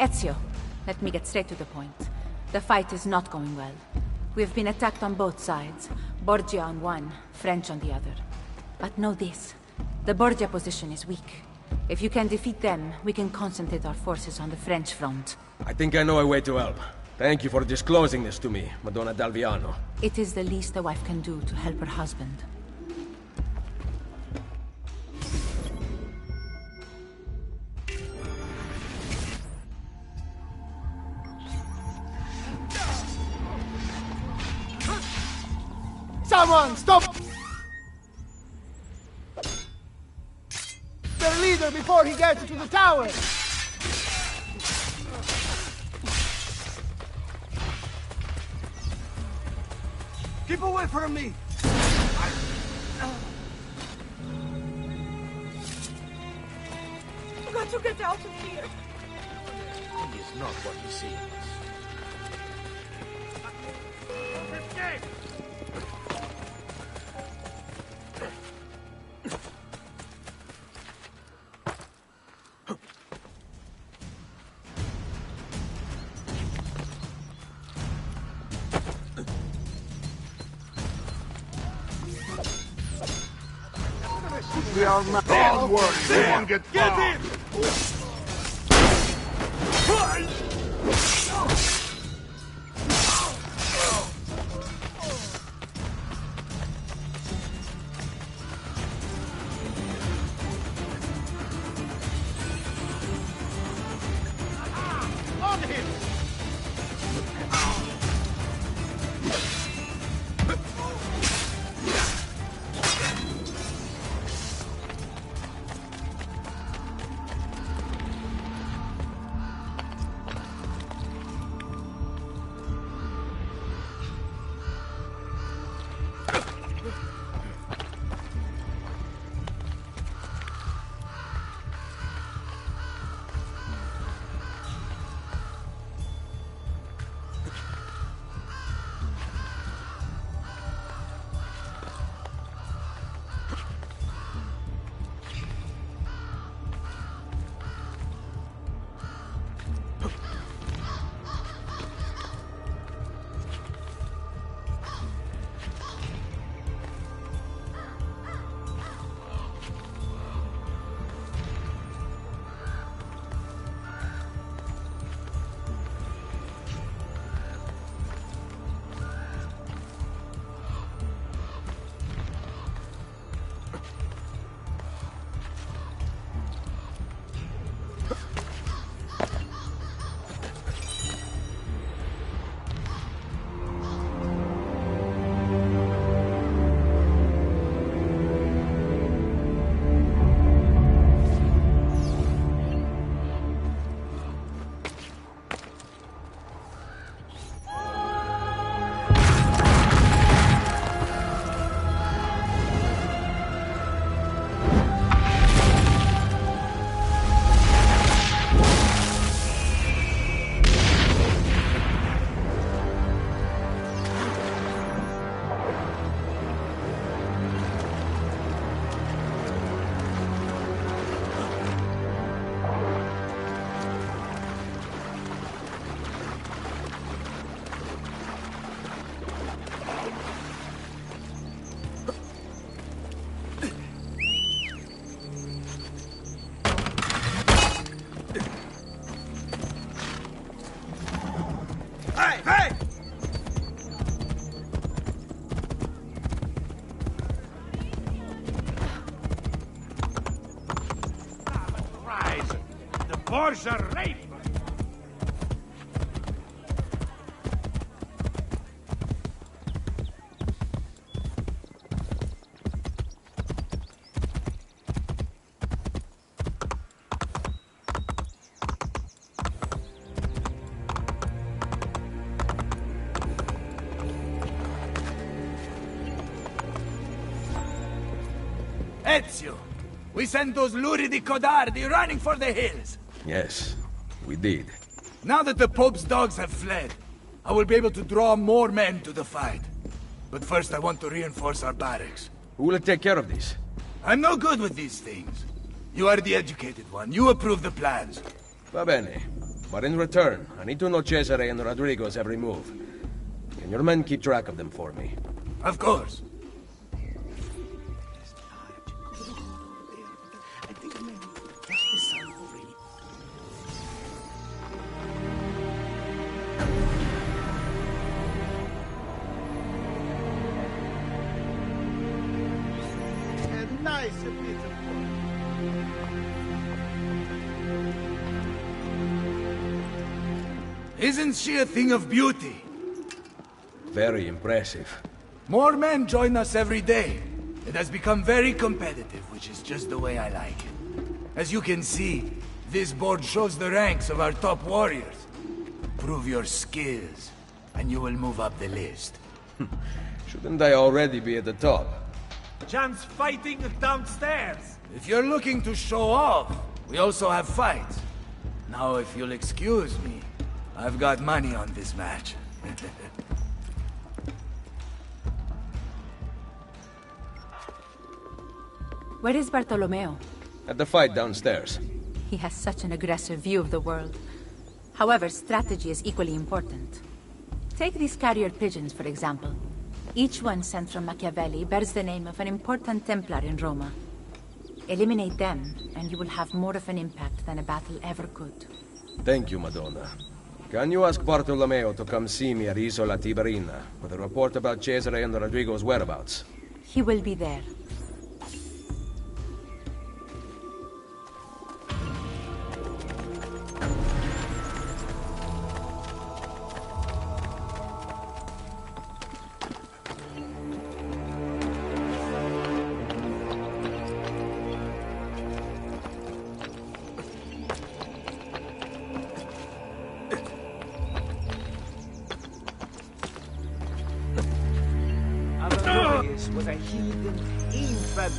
Ezio, let me get straight to the point. The fight is not going well. We've been attacked on both sides. Borgia on one, French on the other. But know this. The Borgia position is weak. If you can defeat them, we can concentrate our forces on the French front. I think I know a way to help. Thank you for disclosing this to me, Madonna d'Alviano. It is the least a wife can do to help her husband. Someone, stop! Their leader before he gets to the tower! Keep away from me! got to get out of here. He is not what he seems. We are not. Don't worry, we won't get far. Get him! On him! Borgia rape! Ezio! We sent those luridi codardi running for the hills! Yes, we did. Now that the Pope's dogs have fled, I will be able to draw more men to the fight. But first I want to reinforce our barracks. Who will take care of this? I'm no good with these things. You are the educated one. You approve the plans. Va bene. But in return, I need to know Cesare and Rodrigo's every move. Can your men keep track of them for me? Of course. Nice and beautiful. Isn't she a thing of beauty? Very impressive. More men join us every day. It has become very competitive, which is just the way I like it. As you can see, this board shows the ranks of our top warriors. Prove your skills, and you will move up the list. Shouldn't I already be at the top? Jan's fighting downstairs. If you're looking to show off, We also have fights. Now, if you'll excuse me, I've got money on this match. Where is Bartolomeo? At the fight downstairs. He has such an aggressive view of the world. However, strategy is equally important. Take these carrier pigeons, for example. Each one sent from Machiavelli bears the name of an important Templar in Roma. Eliminate them, and you will have more of an impact than a battle ever could. Thank you, Madonna. Can you ask Bartolomeo to come see me at Isola Tiberina with a report about Cesare and Rodrigo's whereabouts? He will be there. Was a heathen infant.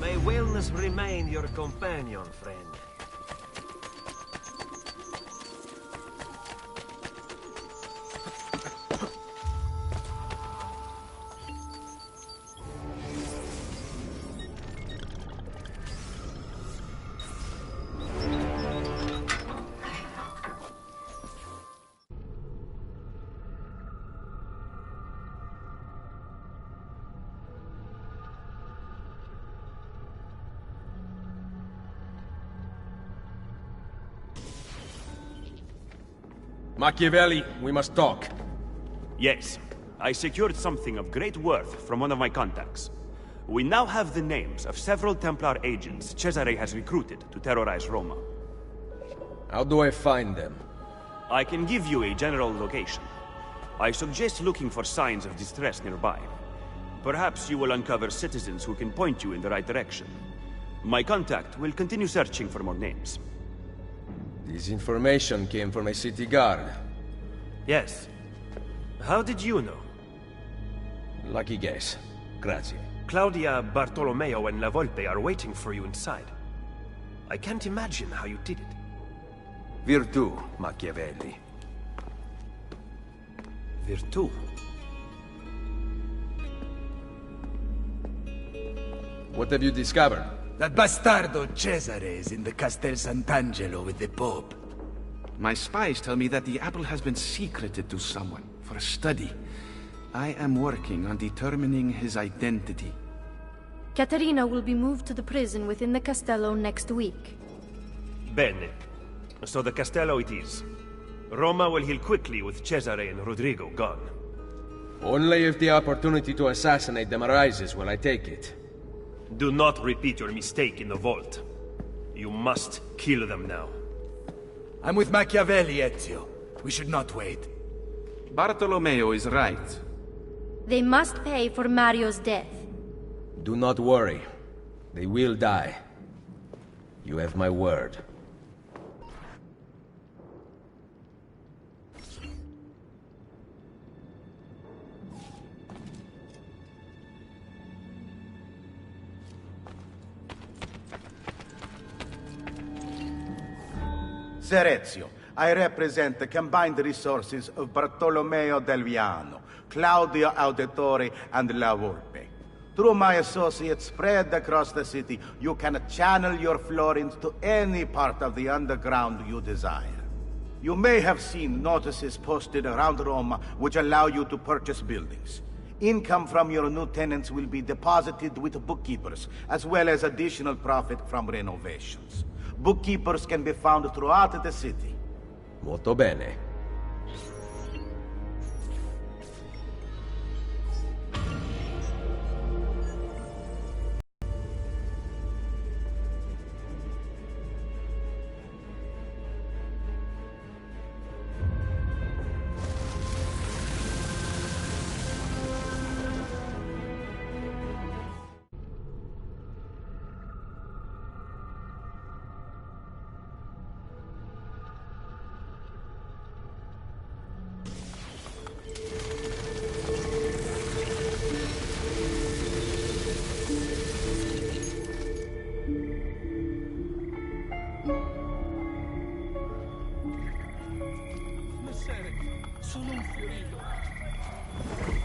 May wellness remain your companion, friend. Machiavelli, we must talk. Yes. I secured something of great worth from one of my contacts. We now have the names of several Templar agents Cesare has recruited to terrorize Roma. How do I find them? I can give you a general location. I suggest looking for signs of distress nearby. Perhaps you will uncover citizens who can point you in the right direction. My contact will continue searching for more names. This information came from a city guard. Yes. How did you know? Lucky guess. Grazie. Claudia, Bartolomeo, and La Volpe are waiting for you inside. I can't imagine how you did it. Virtù, Machiavelli. Virtù? What have you discovered? That bastardo Cesare is in the Castel Sant'Angelo with the Pope. My spies tell me that the apple has been secreted to someone for a study. I am working on determining his identity. Caterina will be moved to the prison within the Castello next week. Bene. So the Castello it is. Roma will heal quickly with Cesare and Rodrigo gone. Only if the opportunity to assassinate them arises will I take it. Do not repeat your mistake in the vault. You must kill them now. I'm with Machiavelli, Ezio. We should not wait. Bartolomeo is right. They must pay for Mario's death. Do not worry. They will die. You have my word. Ser Ezio, I represent the combined resources of Bartolomeo del Viano, Claudio Auditore, and La Volpe. Through my associates spread across the city, you can channel your florins to any part of the underground you desire. You may have seen notices posted around Roma which allow you to purchase buildings. Income from your new tenants will be deposited with bookkeepers, as well as additional profit from renovations. Bookkeepers can be found throughout the city. Molto bene. Sono un ferito.